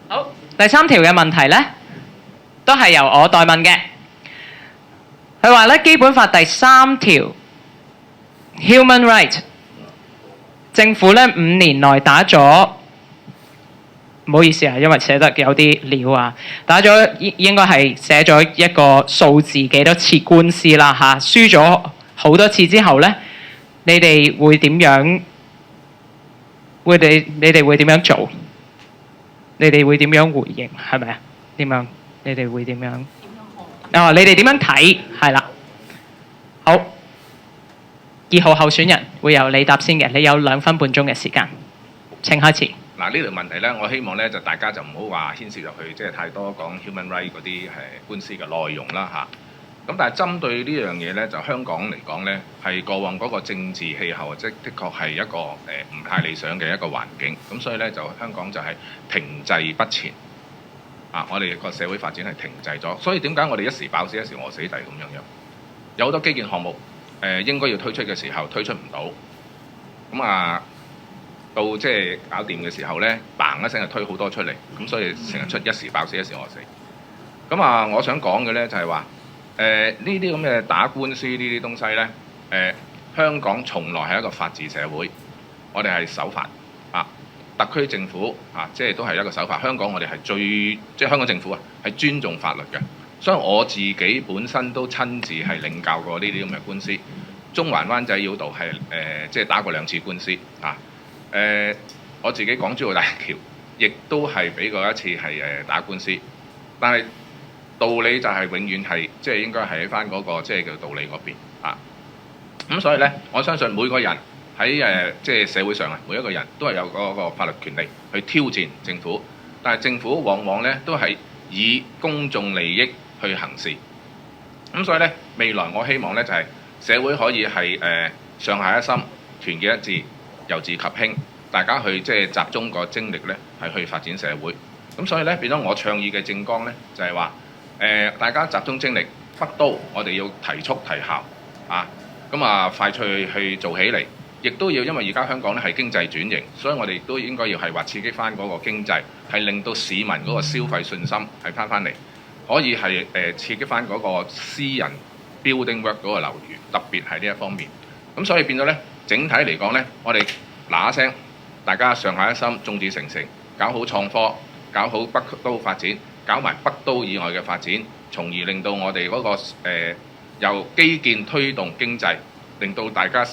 好，第3條嘅問題咧都係由我代問嘅。佢話咧《基本法》第3條 Human Right。政府咧5年內打咗，唔好意思啊，因為寫得有啲料啊，打咗應該係寫咗一個數字幾多次官司啦嚇，輸咗好多次之後咧，你哋會點樣？你哋會點樣做？你哋會點樣回應？係咪啊？點樣？你哋會點樣？哦，你哋點樣睇？係啦，好。2號候選人會由你答先嘅，你有2分半鐘嘅時間。請開始。嗱，呢條問題咧，我希望咧就大家就唔好話牽涉入去，即係太多講 human right 嗰啲官司嘅內容啦嚇。咁但係針對呢樣嘢咧，就香港嚟講咧，係過往嗰個政治氣候，即係的確係一個唔太理想嘅一個環境。咁所以咧就香港就係停滯不前啊！我哋個社會發展係停滯咗。所以點解我哋一時飽死一時餓死地咁樣？有好多基建項目。應該要推出嘅時候推出唔到，咁到即係搞掂嘅時候咧，bang一聲就推好多出嚟，咁所以成日出一時爆死一時餓死。咁我想講嘅咧就係話，呢啲咁嘅打官司呢啲東西咧，香港從來係一個法治社會，我哋係守法啊，特區政府即係都係一個守法。香港我哋係即係香港政府係尊重法律嘅。所以我自己本身都親自係領教過呢啲咁嘅官司，中環灣仔繞道係即係打過2次官司啊。我自己港珠澳大橋亦都係俾過1次係打官司，但係道理就係永遠係即係應該係喺翻嗰個即係叫道理嗰邊啊。咁所以咧，我相信每個人喺即係社會上每一個人都係有嗰個法律權利去挑戰政府，但係政府往往咧都係以公眾利益去行事，咁所以咧未來我希望咧就係社會可以係上下一心、團結一致、由治及興，大家去即係集中個精力咧係去發展社會。咁所以咧變咗我倡議嘅政綱咧就係話大家集中精力，北都我哋要提速提效啊，咁啊快脆去做起嚟。亦都要，因為而家香港咧係經濟轉型，所以我哋亦都應該要係話刺激翻嗰個經濟，係令到市民嗰個消費信心係翻嚟，可以係刺激翻嗰個私人 building work 嗰個樓宇，特別係呢一方面。咁所以變咗咧，整體嚟講咧，我哋嗱一聲，大家上下一心，眾志成城，搞好創科，搞好北都發展，搞埋北都以外嘅發展，從而令到我哋嗰個由基建推動經濟。令到大家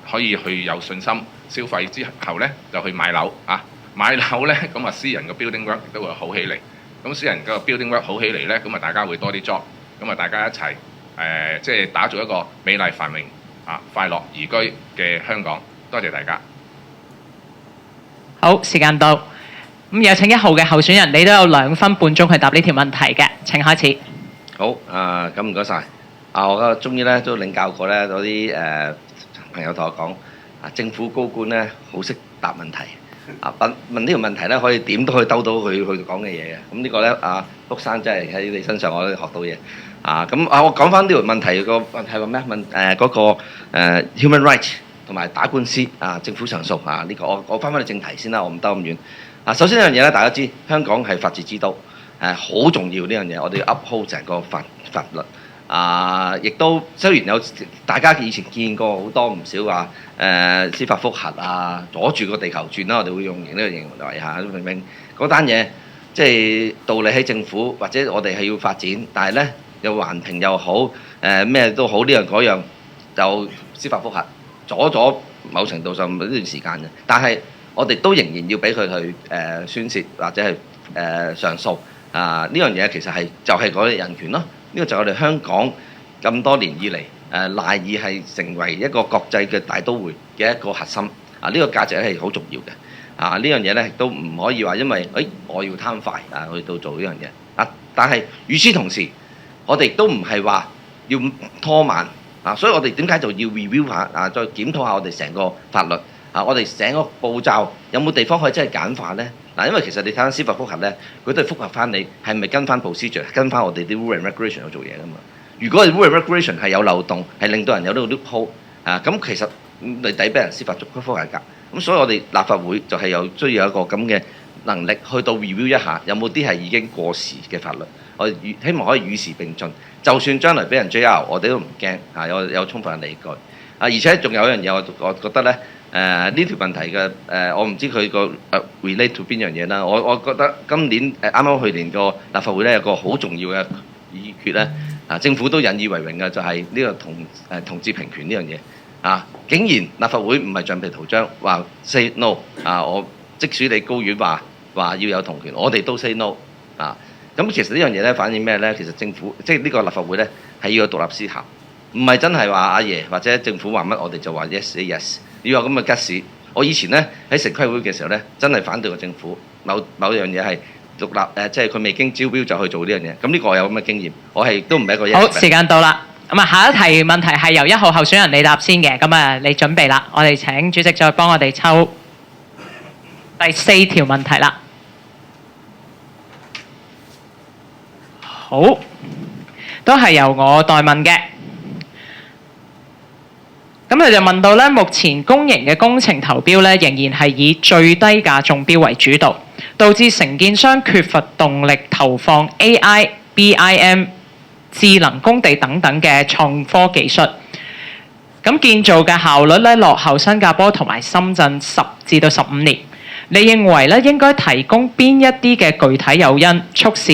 可以去有信心消費之後咧，就去買樓啊！買樓咧，咁啊私人嘅 building work 亦都會好起嚟。咁私人嘅 building work 好起嚟咧，咁啊大家會多啲 job。咁啊大家一齊即係打造一個美麗繁榮啊快樂宜居嘅香港。多謝大家。好，時間到。咁有請1號嘅候選人，你都有2分半鐘去答呢條問題嘅。請開始。好咁唔該晒。我終於咧都領教過咧嗰啲朋友同我講政府高官咧好識答問題問呢條問題咧可以點都可以兜到佢講嘅嘢嘅。咁呢個咧福生真係喺你身上我都學到嘢咁我講翻呢條問題個問題話咩問嗰個human right 同埋打官司政府上訴呢個我翻返去正題先啦，我唔兜咁遠首先呢樣嘢咧，大家知香港係法治之都好重要呢樣嘢，我哋要 uphold 成個法律。亦都雖然有大家以前見過好多唔少話司法覆核阻住個地球轉啦，我哋會用呢個形容為明明嗰單嘢即係道理喺政府或者我哋係要發展，但係咧又環評又好咩都好呢樣嗰樣就司法覆核阻咗某程度上呢段時間嘅，但係我哋都仍然要俾佢去宣泄或者係上訴呢樣嘢其實係就係嗰啲人權咯。呢個就係我哋香港咁多年以嚟賴以係成為一個國際嘅大都會嘅一個核心呢個價值係好重要嘅呢樣嘢咧亦都唔可以話因為我要貪快去到做呢樣嘢但係與此同時，我哋都唔係話要拖慢所以我哋點解就要 review 下再檢討下我哋成個法律我哋成個步驟有冇地方可以真係簡化咧？因為其實你睇翻司法覆核咧，佢都係覆核翻你係咪跟翻 procedure， 跟翻我哋啲 rule and regulation 去做嘢噶嘛。如果係 rule and regulation 係有漏洞，係令到人有呢個 loophole咁其實你抵俾人司法覆核㗎。咁所以我哋立法會就係有需要有一個咁嘅能力去到 review 一下，有冇啲係已經過時嘅法律，我哋希望可以與時並進。就算將來俾人 JR， 我哋都唔驚有充分嘅理據而且仲有一樣嘢，我覺得咧。呢條問題嘅我唔知佢個relate to 邊樣嘢啦。我覺得今年啱啱去年個立法會咧有個好重要嘅議決咧政府都引以為榮嘅就係呢個同志平權呢樣嘢竟然立法會唔係橡皮圖章話 say no 我即使你高院話要有同權，我哋都 say no 咁其實呢樣嘢咧反映咩咧？其實政府即係呢個立法會咧係要有獨立思考，唔係真係話阿爺或者政府話乜我哋就話 yes say yes。要有咁嘅吉士，我以前咧喺城規會嘅時候咧，真係反對個政府某樣嘢係獨立即係佢未經招標就去做呢樣嘢。咁呢個我有咁嘅經驗，我係都唔係一個。好，時間到啦。咁下一題問題係由1號候選人你答先嘅。咁你準備啦，我哋請主席再幫我哋抽第4條問題啦。好，都係由我代問嘅。咁佢就問到咧，目前公營嘅工程投標咧，仍然係以最低價中標為主導，導致承建商缺乏動力投放 AI、BIM、智能工地等等嘅創科技術。咁建造嘅效率咧，落後新加坡同埋深圳10至到15年。你認為咧，應該提供邊一啲嘅具體誘因，促使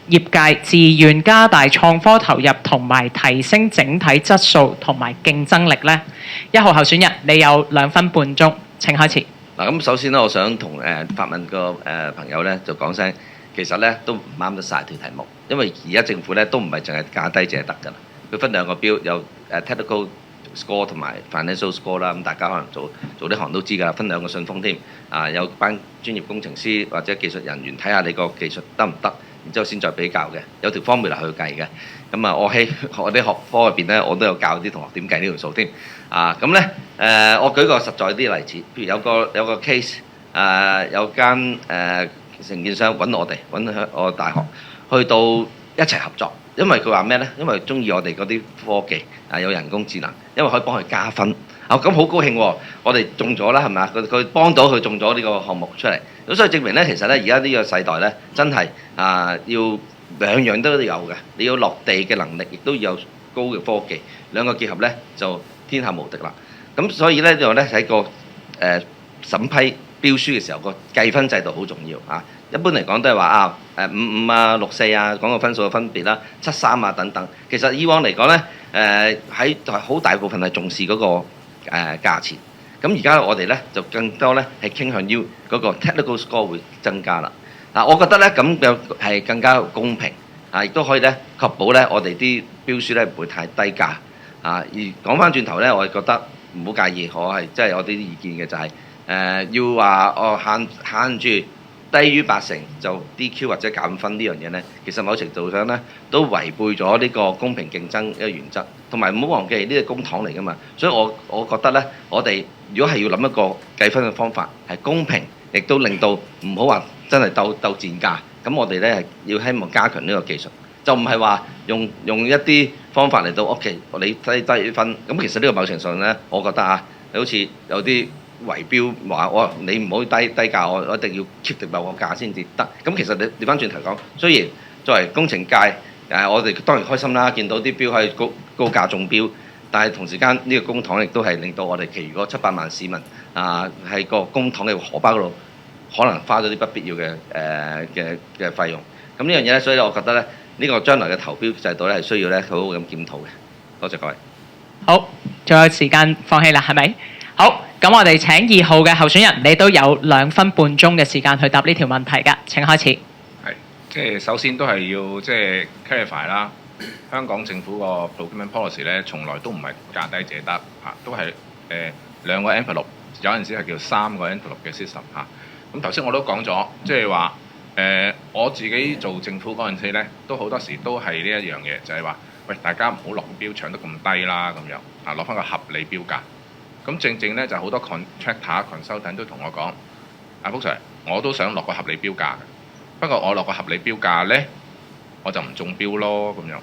業界自願加大創科投入同埋提升整體質素同埋競爭力呢？1號候選人，你有2分半鐘，請開始。咁首先咧，我想同發問個朋友咧就講聲，其實咧都唔啱得晒條題目，因為而家政府咧都唔係淨係價低淨係得㗎啦，佢分2個標，有technical score 同埋 financial score 啦。咁大家可能做呢行都知㗎啦，分2個信封添有班專業工程師或者技術人員睇下你個技術得唔得，然然之後先再比較嘅，有條 formula 去計嘅。咁啊，我喺我啲學科入邊咧，我都有教啲同學點計呢條數添。咁咧我舉個實在啲例子，譬如有個 case，有間承建商揾我大學去到一齊合作，因為佢話咩咧？因為中意我哋嗰啲科技有人工智能，因為可以幫佢加分。咁好高興喎！我哋中咗啦，係咪啊？佢幫到佢中咗呢個項目出嚟，咁所以證明咧，其實咧而家呢個世代咧，真係要兩樣都有嘅。你要落地嘅能力，亦都要有高嘅科技，兩個結合咧就天下無敵啦。咁所以咧呢度咧喺個審批標書嘅時候，個計分制度好重要啊。一般嚟講都係話55啊、64啊，講個分數嘅分別啦，73啊等等。其實以往嚟講咧，喺好大部分係重視嗰個價錢，咁而家我哋咧就更多咧係傾向於嗰個 technical score 會增加啦。我覺得咧咁樣係更加公平，亦都可以咧確保咧我哋啲標書咧唔會太低價。而講翻轉頭咧，我係覺得唔好介意，我係即係有啲意見嘅就係要話限住低於80就 DQ 或者減分呢樣嘢呢，其實某程度上呢都違背咗呢個公平競爭嘅原則，同埋唔好忘記呢個公帑嚟㗎嘛。所以我覺得呢，我哋如果係要諗一個計分嘅方法係公平，亦都令到唔好話真係鬥賤價。咁我哋呢係要希望加強呢個技術，就唔係話用一啲方法嚟到 OK 你低分。咁其實呢個某程度上呢，我覺得你好似有啲圍標話你唔好低價，我一定要 keep 定某個價先至得。咁其實你翻轉頭講，雖然作為工程界我哋當然開心啦，見到啲標可以高價中標，但係同時間呢個公帑亦都係令到我哋其餘嗰700萬市民喺個公帑嘅荷包嗰度可能花咗啲不必要嘅費用。咁呢樣嘢咧，所以我覺得咧呢個將來嘅投標制度咧係需要咧好好咁檢討嘅。多謝各位。好，仲有時間放棄啦，係咪？好，咁我哋請2號嘅候選人，你都有2分半鐘嘅時間去答呢條問題㗎。請開始。係，即係首先都係要即係 clarify 啦。香港政府個 procurement policy 咧，從來都唔係價低者得嚇，都係2個 envelope，有陣時係叫3個 envelope 嘅 system 嚇。咁頭先我都講咗，即係話我自己做政府嗰陣時咧，都好多時都係呢一樣嘢，就係話喂，大家唔好落標搶得咁低啦，咁樣攞翻個合理標價。咁正咧就好多 contractor、consultant 都同我講，阿福 Sir，我都想落個合理標價嘅，不過我落個合理標價咧，我就唔中標咯咁樣，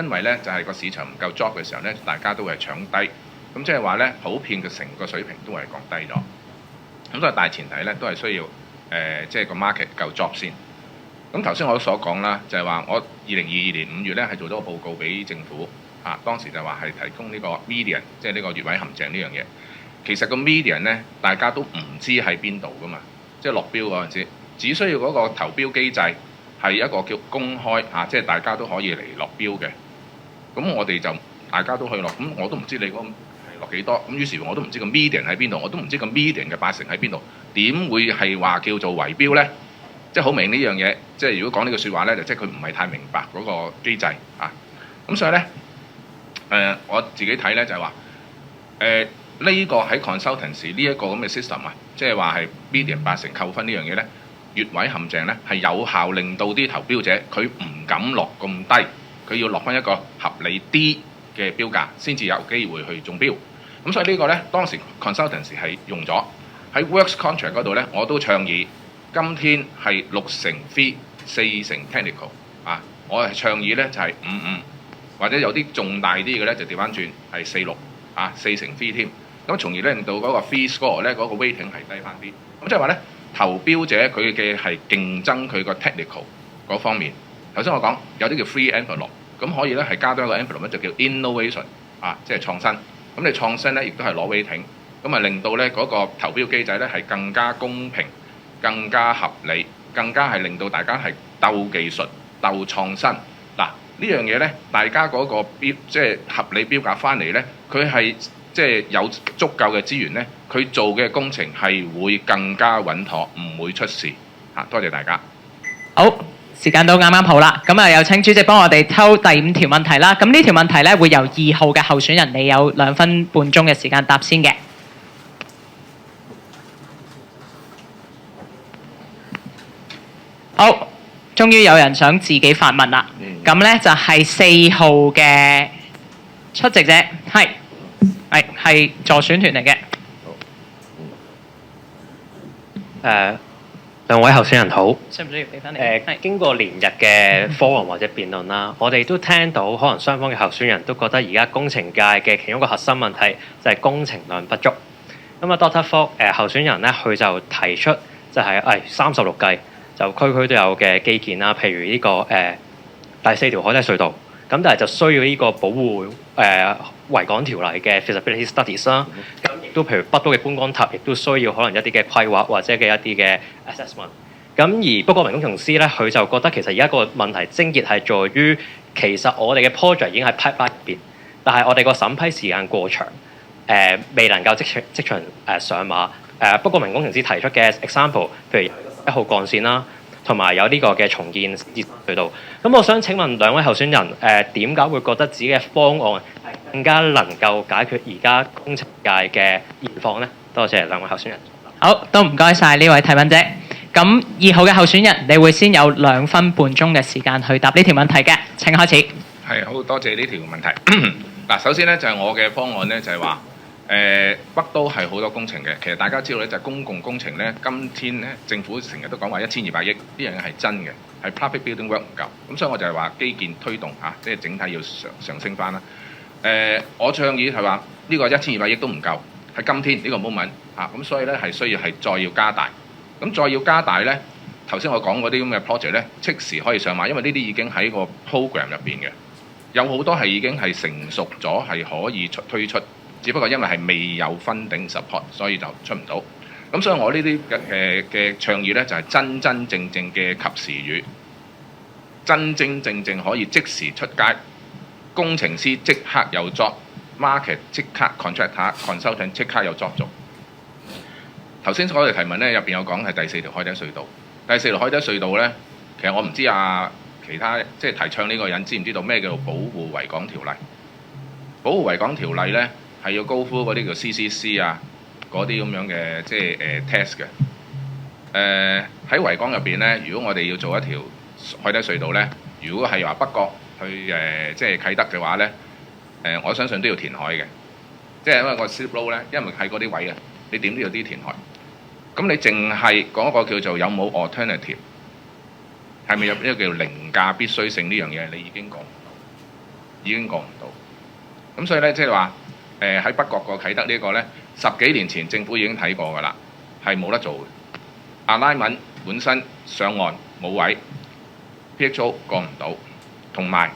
因為咧就係個市場唔夠 job 嘅時候咧，大家都會係搶低，咁即係話咧普遍嘅成個水平都係降低咗。咁所以大前提咧都係需要即係個 market 夠 job 先。咁頭先我所講啦，就係話我2022年5月咧係做咗個報告俾政府。當時就話係提供呢個 median， 即係呢個越位陷阱呢樣嘢。其實個 median 呢，大家都唔知喺邊度噶嘛，即係落標嗰陣時，只需要嗰個投標機制係一個叫公開即係大家都可以嚟落標嘅。咁我哋就大家都去落，咁我都唔知你嗰係落幾多，咁於是乎我都唔知個 median 喺邊度，我都唔知個 median 嘅80喺邊度，點會係話叫做圍標呢？即係好明呢樣嘢，即係如果講呢句説話呢，就即係佢唔係太明白嗰個機制咁所以呢。我自己睇咧就係話，呢個喺 consultancy 呢一個咁嘅 system 即係話係 median 80扣分呢樣嘢咧，越位陷阱咧係有效令到啲投標者佢唔敢落咁低，佢要落翻一個合理啲嘅標價先至有機會去中標。咁所以呢個咧當時 consultancy 係用咗喺 works contract 嗰度咧，我都倡議今天係6成 fee 4成 technical 我係倡議咧就係55。或者有啲重大啲嘅咧，就調翻轉係46 4成 fee 添，咁從而咧令到嗰個 fee score 咧嗰個 weighting 係低翻啲。咁即係話咧，投標者佢嘅係競爭佢個 technical 嗰方面。頭先我講有啲叫 free envelope，咁可以咧係加多一個 envelope 咧就叫 innovation 即係創新。咁你創新咧亦都係攞 weighting，咁令到咧嗰個投標機制咧係更加公平、更加合理、更加係令到大家係鬥技術、鬥創新。呢樣嘢咧，大家嗰個標即係合理標價翻嚟咧，佢係即係有足夠嘅資源咧，佢做嘅工程係會更加穩妥，唔會出事多謝大家。好，時間都啱啱好啦，咁有請主席幫我哋抽第5條問題啦。咁呢條問題咧會由2號嘅候選人，你有2分半鐘嘅時間答先嘅。好。終於有人想自己發問啦。咁咧就係4號嘅出席者，係助選團嚟嘅。兩位候選人好。需唔需要俾翻你？經過連日嘅 forum 或者辯論啦，我哋都聽到可能雙方嘅候選人都覺得而家工程界嘅其中一個核心問題就係工程量不足。咁啊，Dr. Fok 候選人咧，佢就提出就係36計就區區都有嘅基建啦，譬如呢、個第4條海底隧道，咁但係就需要呢個保護維港條例嘅 feasibility studies 啦。咁亦都譬如北都嘅觀光塔，亦都需要可能一啲嘅規劃或者嘅一啲嘅 assessment。咁而不過明工程師咧，佢就覺得其實而家個問題症結係在於，其實我哋嘅 project 已經喺 pipeline 入邊，但係我哋個審批時間過長，未能夠即場上馬。不過明工程師提出嘅 example， 譬如1號幹線啦，同埋有呢個嘅重建隧道。咁我想請問兩位候選人，點解會覺得自己嘅方案係更加能夠解決而家工程界嘅現況呢？多謝兩位候選人。好，都唔該晒呢位提問者。咁2號嘅候選人，你會先有2分半鐘嘅時間去答呢條問題嘅。請開始。係，好多謝呢條問題。嗱，首先咧就係我嘅方案咧，就係話北都係好多工程嘅。其實大家知道咧，就係公共工程咧，今天咧政府成日都講話1200億，呢樣嘢係真嘅，係 public building work 唔夠。咁所以我就係話基建推動嚇，即係整體要上升翻啦。我倡議係話呢個1200億都唔夠，喺今天呢個 moment 嚇，咁所以咧係需要係再要加大。咁再要加大咧，頭先我講嗰啲咁嘅 project 咧，即時可以上馬，因為呢啲已經喺個 program 入邊嘅，有好多係已經係成熟咗，係可以推出，只不過因為係未有 funding support，所以就出唔到。咁所以我呢啲嘅倡議咧，就係真真正正嘅及時雨，真真正正可以即時出街，工程師即刻有 job，market 即刻 contractor、consultant 即刻有 job 做。頭先我哋提問咧，入邊有講係第4條海底隧道。第4條海底隧道咧，其實我唔知其他即係提倡呢個人知唔知道咩叫做保護維港條例？保護維港條例咧係要高呼嗰啲叫 CCC 嗰啲咁樣嘅即係test 嘅。喺維港入邊咧，如果我哋要做一條海底隧道咧，如果係話北角去即係啟德嘅話咧，我相信都要填海嘅，即係因為個 slip road 咧，因為喺嗰啲位嘅，你點都要啲填海。咁你淨係講一個叫做有冇 alternative， 係咪有呢個叫凌駕必須性呢樣嘢？你已經過唔到。咁所以咧，即係話喺北角個啟德呢個咧，10幾年前政府已經睇過㗎啦，係冇得做嘅。alignment 本身上岸冇位 ，PHO 過唔到，同埋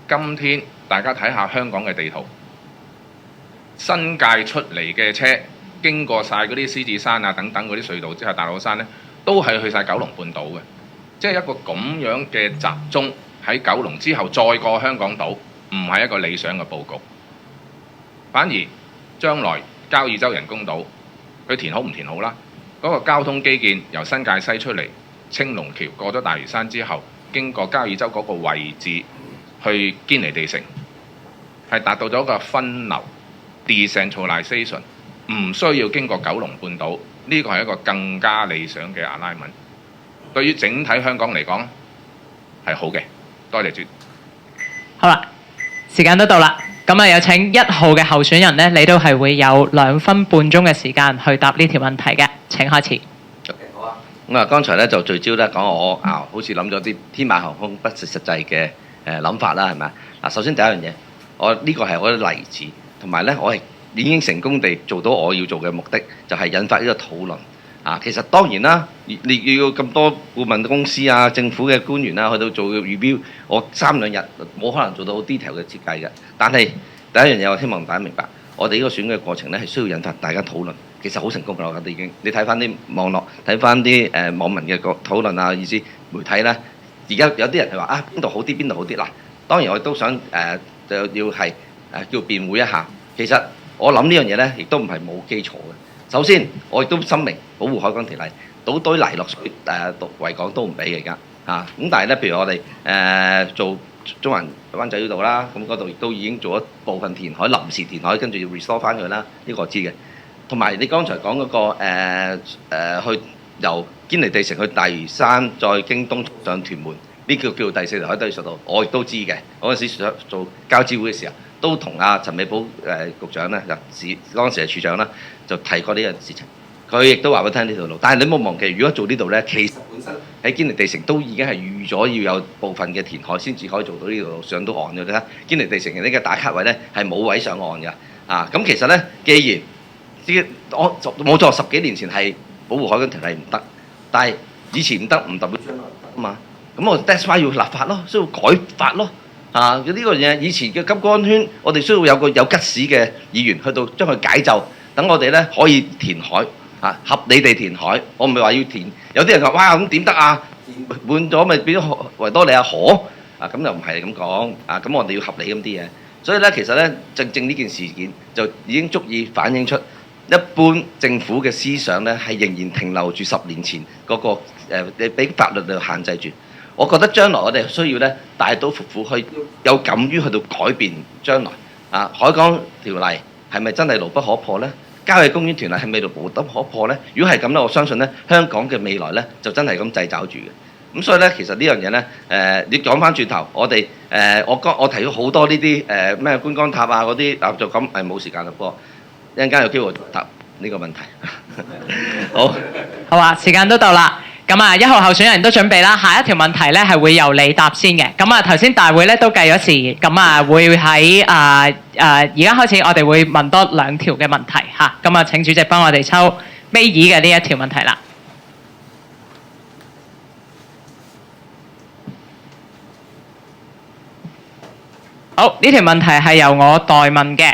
今天大家睇下香港嘅地圖，新界出嚟嘅車。經過晒嗰啲獅子山等等嗰啲隧道之後，大老山咧都係去晒九龍半島嘅，即係一個咁樣嘅集中喺九龍之後再過香港島，唔係一個理想嘅佈局。反而將來交椅洲人工島，佢填好唔填好啦？嗰個交通基建由新界西出嚟，青龍橋過咗大嶼山之後，經過交椅洲嗰個位置去堅尼地城，係達到咗個分流 decentralization。唔需要經過九龍半島，呢個係一個更加理想嘅 alignment。對於整體香港嚟講係好嘅。多謝主。好啦，時間都到啦，咁啊有請1號嘅候選人呢，你都係會有2分半鐘嘅時間去答呢條問題嘅。請開始。好啊。咁啊，剛才咧就聚焦咧講我好似諗咗啲天馬行空、不切實際嘅諗法啦，係咪？嗱，首先第一樣嘢，我呢個係我嘅例子，同埋咧我係已經成功地做到我要做嘅目的，就係引發呢個討論。其實當然啦，你要咁多顧問公司政府嘅官員去到做 review， 我3兩日冇可能做到好 detail 嘅設計嘅。但係第一樣嘢，我希望大家明白，我哋呢個選舉過程咧係需要引發大家討論。其實好成功㗎，我覺得已經。你睇翻啲網絡，睇翻啲網民嘅討論意思媒體咧，而家有啲人係話邊度好啲，邊度好啲。嗱，當然我亦都想就要係叫辯護一下。其實我諗呢樣嘢咧，亦都唔係冇基礎嘅。首先，我亦都深明保護海港條例，倒堆泥落水維港都唔俾嘅而家嚇。咁但係咧，譬如我哋做中環灣仔呢度啦，咁嗰度亦都已經做咗部分填海、臨時填海，跟住要 restore 翻佢啦。呢個我知嘅。同埋你剛才講嗰個去由堅尼地城去大嶼山，再經東上屯門，呢叫第4條海底隧道，我亦都知嘅。嗰陣時做交諮會嘅時候，都同阿陳美寶局長咧，當時係處長啦，就提過呢樣事情。佢亦都話俾我聽呢條路，但係你冇忘記，如果做呢度咧，其實本身喺堅尼地城都已經係預咗要有部分嘅填海先至可以做到呢條路上到岸嘅。你睇堅尼地城嘅呢個打卡位咧係冇位上岸㗎。咁其實咧，既然我冇錯，10幾年前係保護海港條例唔得，但係以前唔得唔代表將來得嘛。咁我 that's why 要立法咯，需要改法咯。呢個嘢以前嘅金剛圈，我哋需要有個有吉士嘅議員去到將佢解咒，等我哋咧可以填海。合理地填海，我唔係話要填。有啲人話：哇，咁點得啊？滿咗咪變咗維多利亞河咁又唔係咁講咁我哋要合理咁啲嘢。所以咧，其實咧，正呢件事件就已經足以反映出一般政府嘅思想咧，係仍然停留住10年前嗰個你俾法律嚟限制住。我覺得將來我哋需要咧大刀闊斧去有敢於去到改變將來海港條例係咪真係牢不可破咧？郊野公園條例係咪度無得可破呢？如果係咁咧，我相信咧香港嘅未來咧就真係咁掣肘住嘅。咁所以咧，其實呢樣嘢咧，你講翻轉頭，我哋我提咗好多呢啲咩觀光塔嗰啲就咁冇時間啦，不過一陣間有機會答呢個問題。好啊，時間都到啦。咁啊，1號候選人都準備啦。下一條問題咧係會由你答先嘅。咁啊，頭先大會咧都計咗時，咁啊會喺而家開始，我哋會問多2條嘅問題嚇。咁啊，請主席幫我哋抽尾二嘅呢一條問題啦。好，呢條問題係由我代問嘅。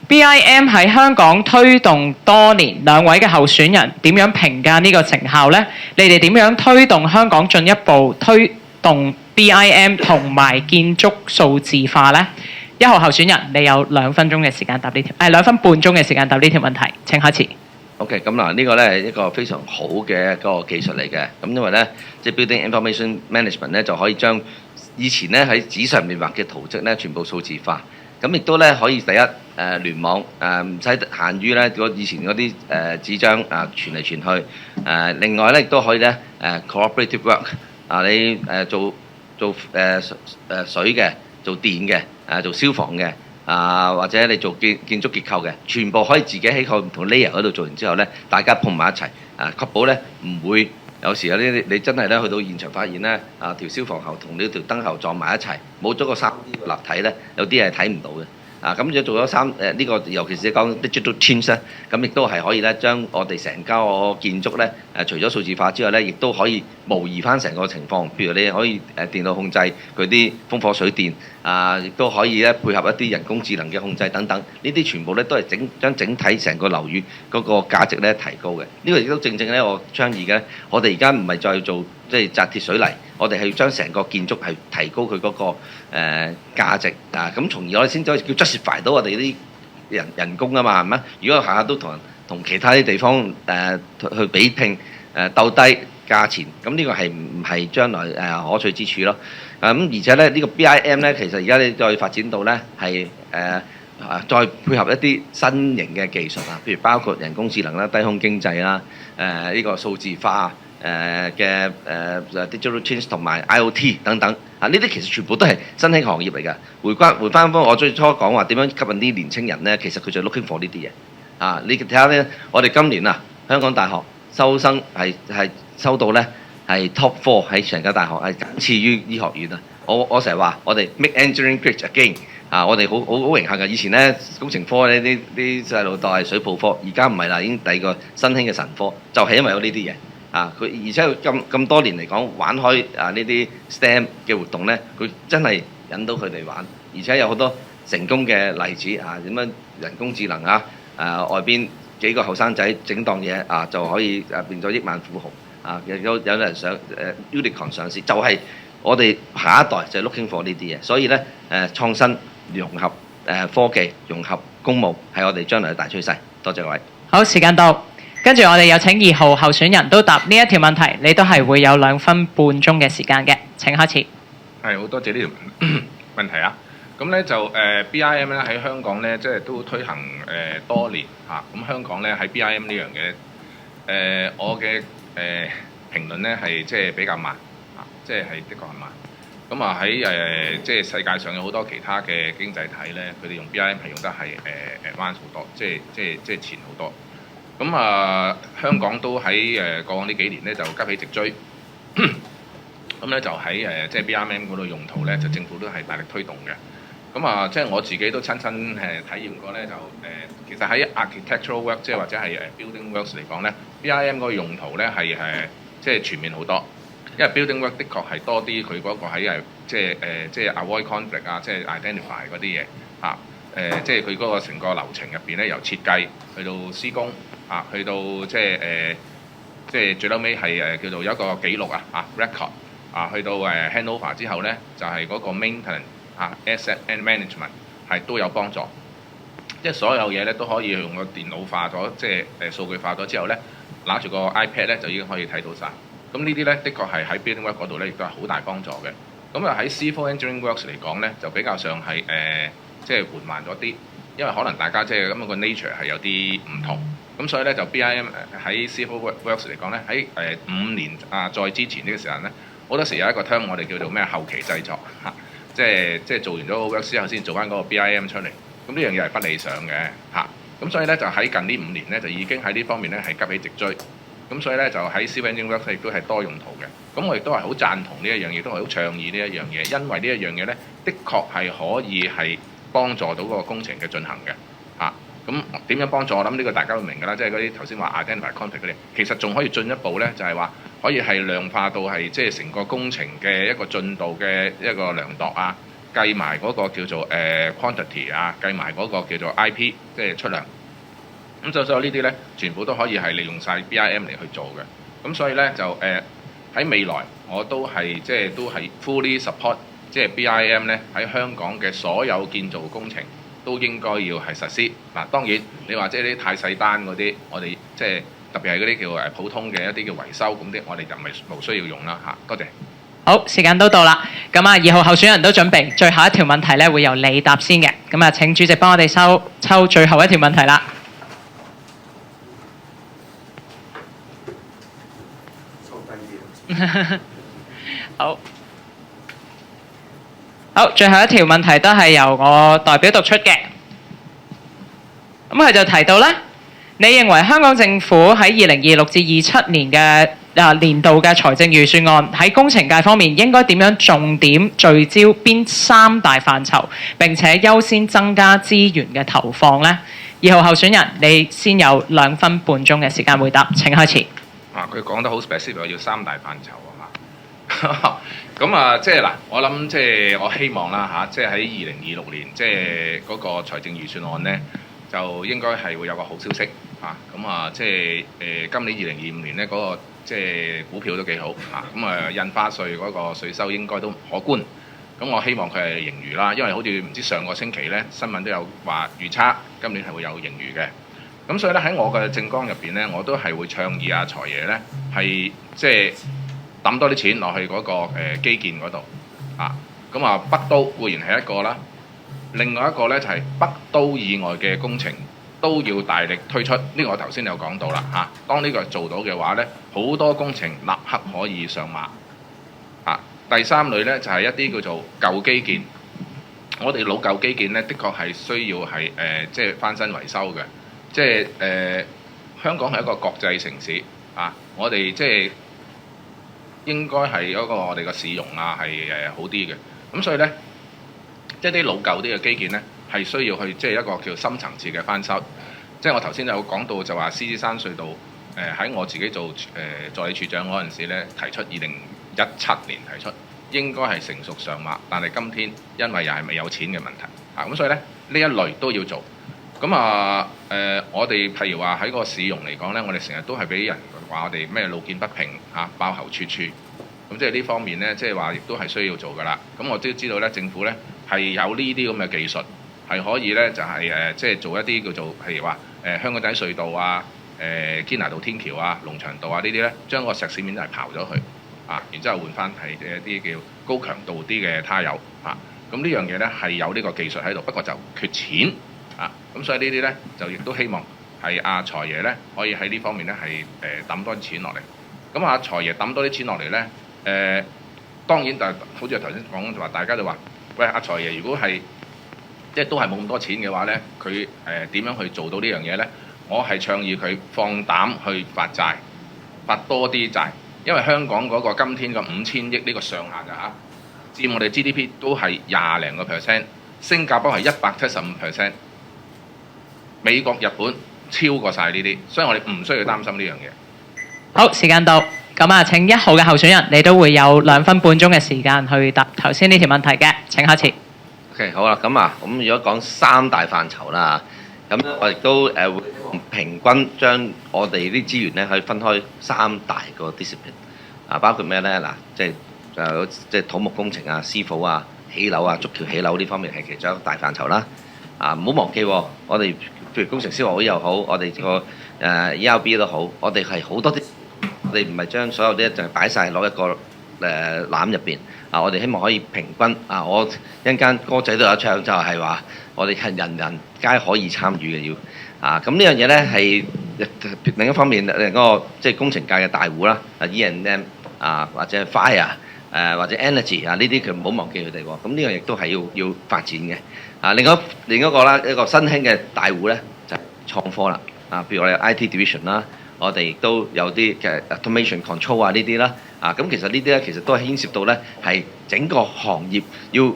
BIM 喺香港推動多年，兩位嘅候選人點樣評價呢個成效呢？你哋點樣推動香港進一步推動 BIM 同埋建築數字化呢？1號候選人，你有2分鐘嘅時間答呢條，2分半鐘嘅時間答呢條問題。請開始。OK， 咁嗱，呢個咧係一個非常好嘅一個技術嚟嘅。咁因為咧，即係 Building Information Management 咧就可以將以前咧喺紙上面畫嘅圖則咧全部數字化。咁亦都咧可以第一聯網唔使限於咧以前嗰啲紙張傳嚟傳去。另外咧亦都可以咧cooperative work 你做水嘅、做電嘅、做消防嘅或者你做建築結構嘅，全部可以自己喺個唔同 layer 嗰度做完之後咧，大家碰埋一齊確保咧唔會有時有啲你真係咧去到現場發現咧條消防喉同呢條燈喉撞埋一齊，冇咗個3D 立體咧，有啲係睇唔到嘅。咁如果做咗呢個，尤其是講 digital twins 咧，咁亦都係可以咧將我哋成間個建築咧除咗數字化之外咧，亦都可以模擬翻成個情況。譬如你可以電腦控制佢啲風火水電亦都可以咧配合一啲人工智能嘅控制等等。呢啲全部咧都係將整體成個樓宇嗰個價值咧提高嘅。呢個亦都正正咧我倡議嘅，我哋而家唔係再做即係紮鐵水泥，我哋係要將成個建築係提高佢嗰個價值咁從而我哋先可以叫 justify 到我哋啲人工啊嘛，係咪？如果下下都同其他啲地方去比拼鬥低價錢，咁呢個係唔係將來可取之處咯？而且咧呢個 BIM 咧，其實而家你再發展到咧係再配合一啲新型嘅技術譬如包括人工智能啦、低空經濟啦、呢個數字化嘅digital twins 同埋 IoT 等等呢啲其實全部都係新興行業嚟㗎。回翻我最初講話點樣吸引啲年青人咧，其實佢就 looking for 呢啲嘢你睇下咧，我哋今年香港大學收生係收到咧係 top 4喺成間大學係僅次於醫學院我成日話我哋 make engineering great again 我哋好榮幸㗎。以前咧工程科呢啲細路都係水泡科，而家唔係啦，已經第二個新興嘅神科，就係因為有呢啲嘢。佢而且咁多年嚟講玩開呢啲 STEM 嘅活動咧，佢真係引到佢哋玩，而且有好多成功嘅例子點樣人工智能外邊幾個後生仔整檔嘢就可以變咗億萬富豪有人上Unicorn 上市，就係我哋下一代就係 looking for 呢啲嘢，所以咧創新融合科技融合公務係我哋將來嘅大趨勢。多謝各位。好，時間到。跟住我哋有請2號候選人都答呢一條問題，你都係會有2分半鐘嘅時間嘅。請開始。係，好多謝呢條問題咁咧就BIM 咧喺香港咧即係都推行多年咁香港咧喺 BIM 呢樣嘢我嘅評論咧係即係比較慢啊，即係的確係慢。咁啊喺即係世界上有好多其他嘅經濟體咧，佢哋用 BIM 係用得係advance 好多，即係前好多。咁啊，香港都喺過往呢幾年咧就急起直追。咁咧就喺即係 BIM 嗰度用途咧，就政府都係大力推動嘅。咁啊，即係我自己都親身體驗過咧，就其實喺 architectural work 即係或者係building works 嚟講咧，BIM 嗰個用途咧係即係全面好多。因為 building work 的確係多啲，佢嗰個喺即係 avoid conflict 啊，即係 identify 嗰啲嘢嚇。即係佢嗰個成個流程入邊咧，由設計去到施工啊，去到即係最嬲尾係叫做有一個記錄啊 record 啊，去到handover 之後咧，就係嗰個 maintenance asset and management 係都有幫助。即係所有嘢咧都可以用個電腦化咗，即係數據化咗之後咧，拿住個 iPad 咧就已經可以睇到晒。咁呢啲咧，的確係喺 building work 嗰度咧，亦都係好大幫助嘅。咁啊喺 civil engineering works 嚟講咧，就比較上係即係緩慢咗啲，因為可能大家即係咁個 nature 係有啲唔同。咁所以咧就 BIM 喺 civil works 嚟講咧，喺5年再之前呢個時間咧，好多時有一個 term 我哋叫做咩後期製作嚇，即係做完咗個 work 之後先做翻嗰個 BIM 出嚟。咁呢樣嘢係不理想嘅嚇。咁所以咧就喺近呢5年咧，就已經喺呢方面咧係急起直追。咁所以咧就喺 civil engineering work 亦都係多用途嘅。咁我亦都係好贊同呢一樣嘢，都係好倡議呢一樣嘢，因為呢一樣嘢咧，的確係可以係幫助到嗰個工程嘅進行嘅嚇。咁點樣幫助？我諗呢個大家都明㗎啦，即係嗰啲頭先話 identify conflict 嗰啲，其實仲可以進一步咧，就係話可以係量化到係即係成個工程嘅一個進度嘅一個量度啊，計埋嗰個叫做quantity 啊，計埋嗰個叫做 IP， 即係出糧。咁所有呢啲咧，全部都可以係利用晒 BIM 嚟去做嘅。咁所以咧就喺未來我都係即係都係 fully support，即係 BIM 咧喺香港嘅所有建造工程都應該要係實施。嗱，當然你話即係啲太細單嗰啲，我哋即係特別係嗰啲叫普通嘅一啲嘅維修咁啲，我哋就唔係冇需要用啦嚇。多謝。好，時間都到啦。咁啊，2號候選人都準備，最後一條問題咧會由你答先嘅。咁啊，請主席幫我哋抽最後一條問題啦。好，最後一條問題都係由我代表讀出嘅。咁佢就提到咧，你認為香港政府喺2026至27年嘅年度嘅財政預算案喺工程界方面應該點樣重點聚焦邊3大範疇，並且優先增加資源嘅投放呢？2號候選人，你先有2分半鐘嘅時間回答，請開始。佢講得好 specific， 要3大範疇啊嘛。咁啊，即係嗱，我諗即係我希望啦嚇，即係喺2026年，即係嗰個財政預算案咧，就應該係會有個好消息嚇。咁啊，即係今年2025年咧嗰個即係股票都幾好嚇。咁啊，印花稅嗰個稅收應該都可觀。咁我希望佢係盈餘啦，因為好似唔知上個星期咧新聞都有話預測今年係會有盈餘嘅。咁所以咧喺我嘅政綱入邊咧，我都係會倡議阿財爺咧係即係抌多啲錢落去嗰個基建嗰度啊。咁啊，北都固然係一個啦，另外一個咧就係北都以外嘅工程都要大力推出。呢個我頭先有講到啦嚇。當呢個做到嘅話咧，好多工程立刻可以上馬啊。第3類咧就係一啲叫做舊基建。我哋老舊基建咧，的確係需要係即係翻新維修嘅。即係香港係一個國際城市啊！我哋即係應該係嗰個我哋嘅市容啊係好啲嘅。咁所以咧，即係啲老舊啲嘅基建咧，係需要去即係一個叫深層次嘅翻修。即係我頭先有講到就話獅子山隧道喺我自己做助理處長嗰陣時咧，提出2017年提出應該係成熟上馬，但係今天因為又係未有錢嘅問題啊，咁所以咧呢一類都要做。咁啊我哋譬如話喺個市容嚟講咧，我哋成日都係俾人話我哋咩路見不平嚇，爆喉處處。咁即係呢方面咧，即係話亦都係需要做㗎啦。咁我都知道咧，政府咧係有呢啲咁嘅技術，係可以咧就係即係做一啲叫做譬如話香港仔隧道啊、堅拿道天橋啊、龍翔道啊呢啲咧，將個石屎面都係刨咗佢啊，然之後換翻係一啲叫高強度啲嘅他油啊。咁呢樣嘢咧係有呢個技術喺度，不過就缺錢。咁所以呢啲咧就亦都希望係阿財爺咧可以喺呢方面咧係抌多啲錢落嚟。咁阿財爺抌多啲錢落嚟呢，當然就好似頭先講就話，大家就話，喂，阿財爺如果係即係都係冇咁多錢嘅話呢，佢點樣去做到呢樣嘢呢？我係倡議佢放膽去發債，發多啲債，因為香港嗰個今天個5000億呢個上限㗎嚇，佔我哋 GDP 都係20零個%，新加坡係175%，美國、日本超過晒呢啲，所以我哋唔需要擔心呢樣嘢。好，時間到，咁啊請1號嘅候選人，你都會有2分半鐘嘅時間去答頭先呢條問題嘅。請開始。OK， 好啦，咁如果講3大範疇啦，咁我亦都會平均將我哋啲資源咧，可以分開3大個 discipline 包括咩咧？嗱，即係土木工程啊、師傅啊、起樓啊、築橋起樓呢方面係其中一個大範疇啦。唔好忘記喎，我哋譬如工程師學會又好，我哋個ERB 都好，我哋係好多啲，我哋唔係將所有啲就係擺晒落一個籃入邊。我哋希望可以平均。我一陣間歌仔都有唱，就係話我哋係人人皆可以參與嘅要。咁呢樣嘢咧係另一方面，另一個即係工程界嘅大戶啦，E&M 或者 Fire 或者 Energy 呢啲，佢唔好忘記佢哋喎。咁呢樣亦都係要發展嘅。另一個啦，一個新興嘅大戶咧就係創科啦。譬如我哋 IT division 啦，我哋亦都有啲嘅 automation control 呢啲啦。咁其實呢啲咧其實都係牽涉到咧係整個行業要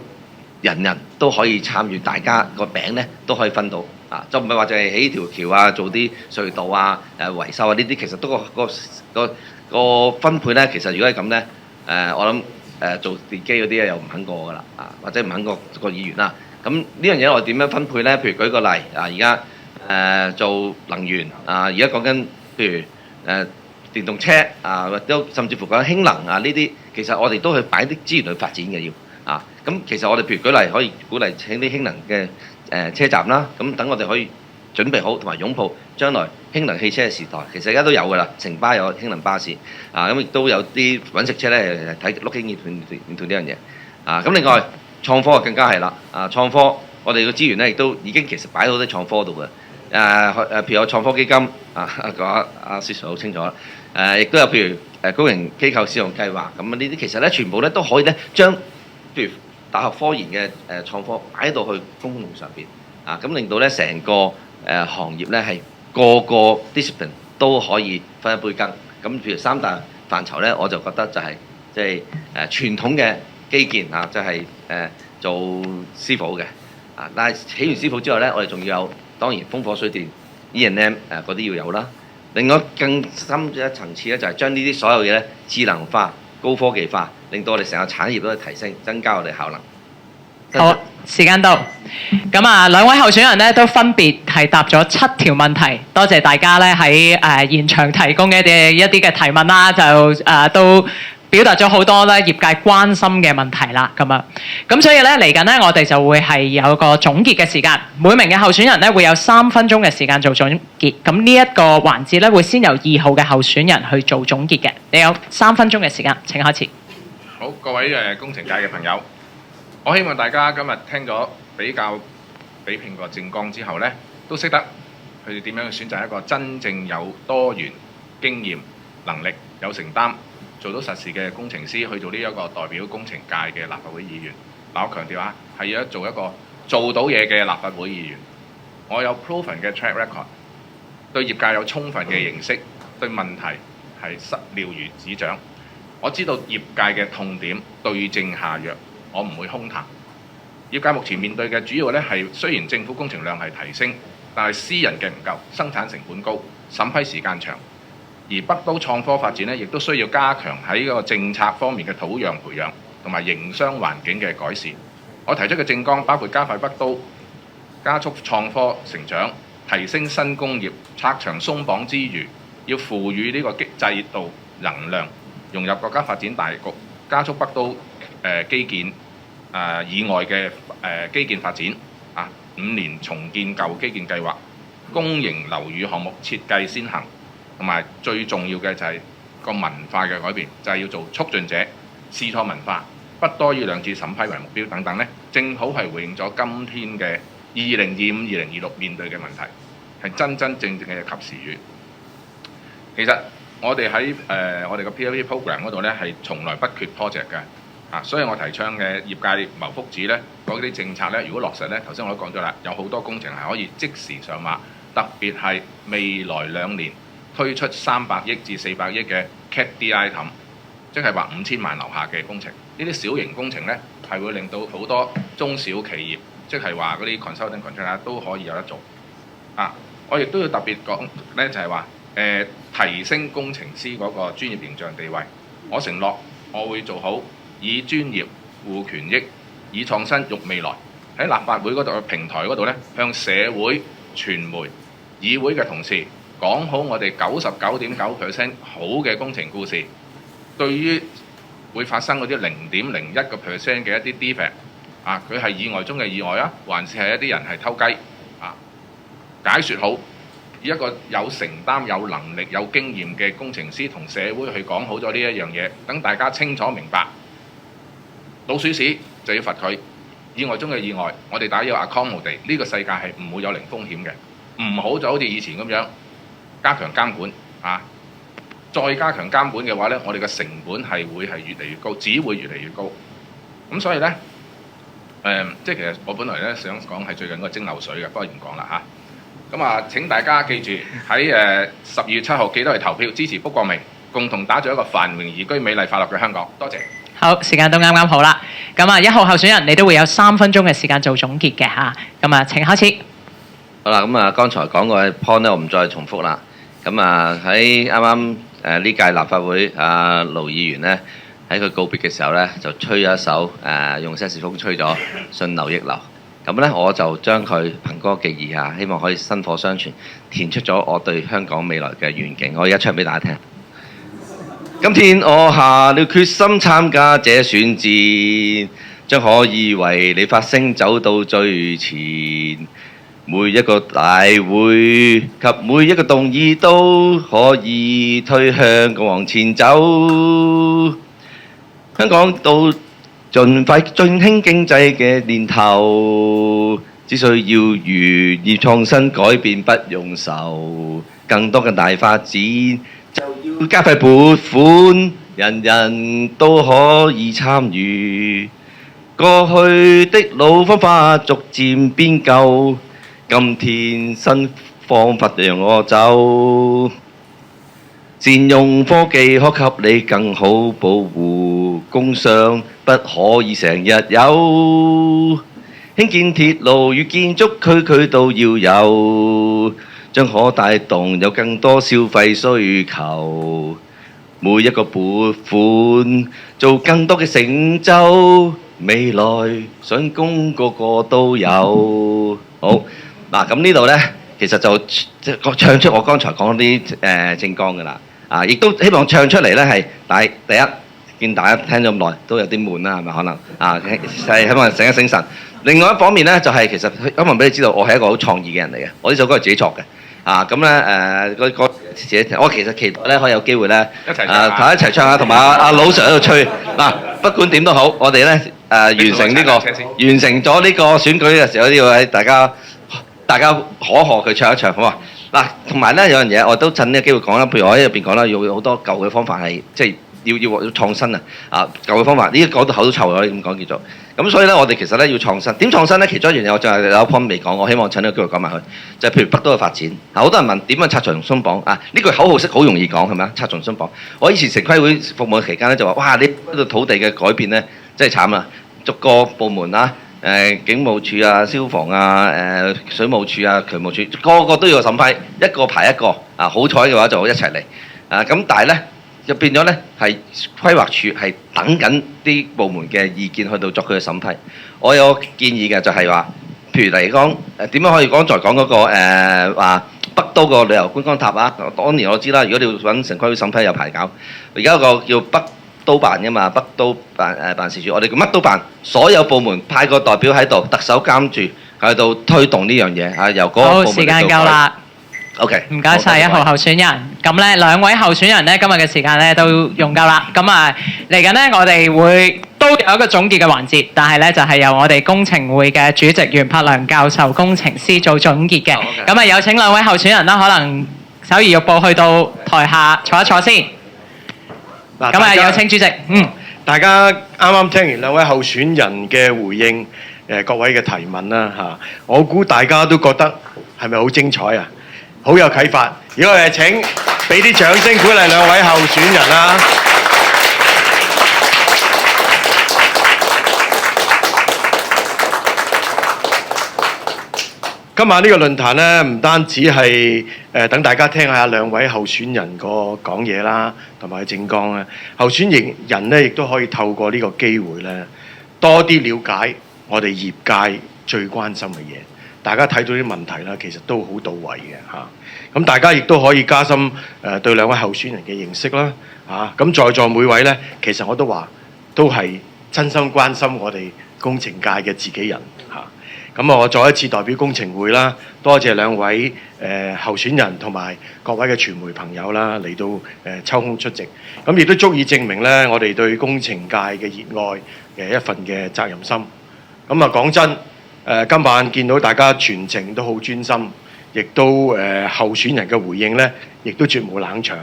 人人都可以參與，大家個餅咧都可以分到。就唔係話就係起條橋做啲隧道維修呢啲，其實都個分配咧，其實如果係咁咧，我諗做電機嗰啲又唔肯過噶啦，或者唔肯過個議員啦。咁呢樣嘢我點樣分配咧？譬如舉個例，而家做能源而家講緊譬如電動車或者甚至乎講氫能呢啲，其實我哋都去擺啲資源去發展嘅要。咁其實我哋譬如舉例可以鼓勵請啲氫能嘅車站啦，咁等我哋可以準備好同埋擁抱將來氫能汽車嘅時代。其實而家都有㗎啦，城巴有氫能巴士，咁亦都有啲揾食車咧睇 looking into 呢樣嘢。咁另外創科更加係啦，創科我哋嘅資源咧亦都已經其實擺到啲創科度嘅。譬如有創科基金，阿 Sir 好清楚啦。亦都有譬如公營機構使用計劃，咁呢啲其實咧全部咧都可以咧將譬如大學科研嘅創科擺到去公共上邊，咁令到咧成個行業咧係個 discipline 都可以分一杯羹。咁譬如3大範疇咧，我就覺得就係即係傳統嘅基建即係做師傅嘅，但係起完師傅之後咧，我哋仲要有當然風火水電 E&M 嗰啲要有啦。另外更深一層次咧，就係將呢啲所有嘢咧智能化、高科技化，令到我哋成個產業都係提升，增加我哋效能。好，時間到。咁2位候選人咧都分別係答咗7條問題，多謝大家咧喺現場提供嘅一啲嘅提問啦，就都表達咗好多咧業界關心嘅問題啦，咁所以咧嚟緊咧我哋就會係有個總結嘅時間，每名嘅候選人咧會有3分鐘嘅時間做總結。咁呢一個環節咧會先由2號嘅候選人去做總結嘅。你有3分鐘嘅時間，請開始。好，各位工程界嘅朋友，我希望大家今日聽咗比拼過政綱之後呢，都識得佢哋點樣去選擇一個真正有多元經驗、能力、有承擔、做到實事嘅工程師去做呢一個代表工程界嘅立法會議員。嗱，我強調下，係要做一個做到嘢嘅立法會議員。我有 proven 嘅 track record， 對業界有充分嘅認識，對問題係了如指掌。我知道業界嘅痛點，對症下藥，我唔會空談。業界目前面對嘅主要呢係，雖然政府工程量係提升，但係私人嘅唔夠，生產成本高，審批時間長。而北都創科發展呢，亦都需要加強喺個政策方面嘅土壤培養同埋營商環境嘅改善。我提出嘅政綱包括加快北都、加速創科成長、提升新工業、拆牆鬆綁之餘，要賦予呢個制度能量，融入國家發展大局，加速北都基建以外嘅基建發展5年重建舊基建計劃，公營樓宇項目設計先行，同埋最重要嘅就係個文化嘅改變，就係要做促進者、試錯文化，不多於2次審批為目標等等呢，正好係回應咗今天嘅2025、2026面對嘅問題，係真真正正嘅及時雨。其實我哋喺我哋嘅 PLP program 嗰度咧係從來不缺 project 嘅。所以我提倡嘅業界謀福祉咧，嗰啲政策咧，如果落實咧，頭先我都講咗啦，有好多工程係可以即時上馬，特別係未來2年推出300億至400億嘅 CAPDI item，即係話5000萬樓下嘅工程。呢啲小型工程咧係會令到好多中小企業，即係話嗰啲 consulting contract 都可以有得做。我亦都要特別講咧，就係話提升工程師嗰個專業形象地位。我承諾我會做好。以專業護權益，以創新育未來。喺立法會嗰度嘅平台嗰度咧，向社會、傳媒、議會嘅同事講好我哋99.9% 好嘅工程故事。對於會發生嗰啲0.01% 嘅一啲 defect，佢係意外中嘅意外啊，還是係一啲人係偷雞解説好，以一個有承擔、有能力、有經驗嘅工程師同社會去講好咗呢一樣嘢，等大家清楚明白。老鼠屎就要罰佢，意外中嘅意外，我哋大家要 accommodate，呢個世界係唔會有零風險嘅，唔好就好似以前咁樣加強監管再加強監管嘅話呢，我哋嘅成本係會係越嚟越高，只會越嚟越高。咁所以呢，即係其實我本來呢想講係最近個蒸餾水嘅，不過唔講啦嚇。咁請大家記住喺12月7號記得去投票支持卜國明，共同打造一個繁榮宜居、美麗快樂嘅香港。多謝。好，時間都啱啱好啦。咁1號候選人你都會有3分鐘嘅時間做總結嘅嚇。咁請開始。好啦，咁剛才講過嘅 point 咧，我唔再重複啦。咁喺啱啱呢屆立法會盧議員呢，喺佢告別嘅時候呢，就吹咗一首用些時風吹咗順流逆流。咁呢，我就將佢憑歌寄意下，希望可以薪火相傳，填出咗我對香港未來嘅願景。我而家唱俾大家聽。今天我下了決心參加這選戰，將可以為你發聲走到最前。每一個大會及每一個動議都可以推香港往前走。香港到盡快振興經濟嘅年頭，只需要願意創新改變，不用愁更多嘅大發展。就要加快撥款，人人都可以參與。過去的老方法逐漸變舊，今天新方法讓我走。善用科技可給你更好保護，工商不可以成日有。興建鐵路與建築區都要有。將可帶動有更多消費需求，每一個撥款做更多嘅成就，未來想供個個都有。好嗱，咁呢度呢，其實就唱出我剛才講啲政綱㗎啦。亦都希望唱出嚟呢係第一見大家聽咗咁耐都有啲悶啦，係咪可能希望醒一醒神。另外一方面呢，就係其實希望俾你知道，我係一個好創意嘅人嚟嘅。我呢首歌係自己作嘅。咁咧自己，我其實期待咧可以有機會咧一齊唱下，同埋阿老 Sir 喺度吹不管點都好，我哋咧完成咗呢個選舉嘅時候，要喺大家可賀佢唱一唱，好嘛？嗱，同埋咧有樣嘢，我都趁呢個機會講啦。譬如我喺入邊講啦，要好多舊嘅方法係即係要創新舊嘅方法，呢啲講到口都臭咗，咁講叫做。咁所以咧，我哋其實咧要創新。點創新咧？其中一樣嘢我就係有一 point 未講，我希望趁呢個機會講埋佢，就係譬如北都嘅發展。好多人問點樣拆牆鬆綁呢句口號式好容易講係咪啊？拆牆鬆綁。我以前城規會服務嘅期間咧就話：哇！你呢度土地嘅改變咧真係慘啊！逐個部門警務處消防水務處渠務處，個個都要審批，一個排一個好彩嘅話就一齊嚟咁，但係咧。就變咗咧，係規劃署係等緊啲部門嘅意見去到作佢嘅審批。我有個建議嘅就係話，譬如嚟講點樣可以剛才講嗰個話北都個旅遊觀光塔當年我知啦，如果你要揾城規會審批有排搞。而家有個叫北都辦嘅嘛，北都辦事處，我哋叫乜都辦，所有部門派個代表喺度，特首監住喺度推動呢樣嘢由嗰個部門。好，時間夠啦。OK，唔該晒1號候選人。咁咧2位候選人咧今日嘅時間咧都用夠啦。咁嚟緊咧我哋會都有一個總結嘅環節，但係咧就係由我哋工程會嘅主席袁柏良教授工程師做總結嘅。咁有請2位候選人啦，可能手儀玉步去到台下坐一坐先。嗱，咁啊，有請主席。大家啱啱聽完兩位候選人嘅回應，各位嘅提問啦嚇，我估大家都覺得係咪好精彩啊？好有啟發。如果我哋請俾啲掌聲鼓勵兩位候選人啦。今晚呢個論壇呢，唔單止係等大家聽下兩位候選人個講嘢啦，同埋政綱咧，候選人呢亦都可以透過呢個機會呢，多啲了解我哋業界最關心嘅嘢。大家睇到啲問題啦，其實都好到位嘅嚇。咁大家亦都可以加深對兩位候選人嘅認識啦嚇。咁在座每位呢，其實我都話都係真心關心我哋工程界嘅自己人嚇。咁我再一次代表工程會啦，多謝兩位候選人同埋各位嘅傳媒朋友啦，嚟到抽空出席，咁亦都足以證明咧，我哋對工程界嘅熱愛嘅一份嘅責任心。咁啊講真，今晚見到大家全程都好專心，亦都候選人嘅回應咧，亦都絕無冷場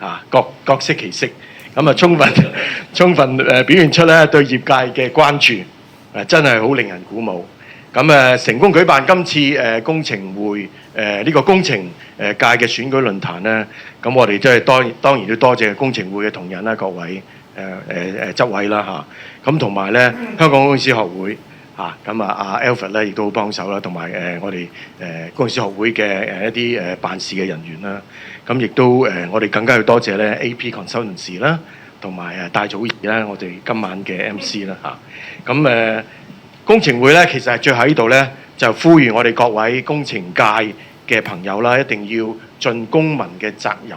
嚇，各色其色，咁啊充分表現出咧對業界嘅關注，真係好令人鼓舞。咁成功舉辦今次工程會呢個工程界嘅選舉論壇咧，咁我哋真係當然要多謝工程會嘅同仁啦，各位執委啦嚇，咁同埋咧香港公司學會嚇，咁阿 Alfred 咧亦都好幫手啦，同埋我哋公司學會嘅一啲辦事嘅人員啦，咁亦都我哋更加要多謝咧 AP Consultants 啦，同埋戴祖儀啦，我哋今晚嘅 MC 啦嚇，咁工程會咧，其實係最後喺度咧，就呼籲我哋各位工程界嘅朋友啦，一定要盡公民嘅責任，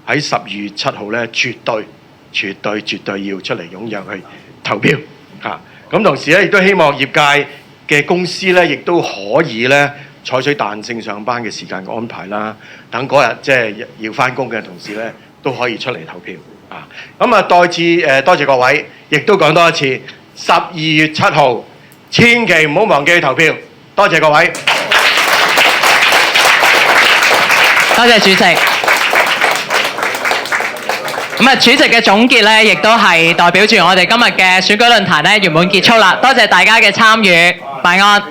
喺12月7號咧，絕對要出嚟踴躍去投票嚇。咁同時咧，亦都希望業界嘅公司咧，亦都可以咧採取彈性上班嘅時間嘅安排啦。等嗰日即係要翻工嘅同事咧，都可以出嚟投票啊。咁啊，再次多謝各位，亦都講多一次，12月7號。千祈唔好忘記去投票，多謝各位。多謝主席。咁啊，主席嘅總結咧，亦都係代表住我哋今日嘅選舉論壇咧圓滿結束啦。多謝大家嘅參與，晚安。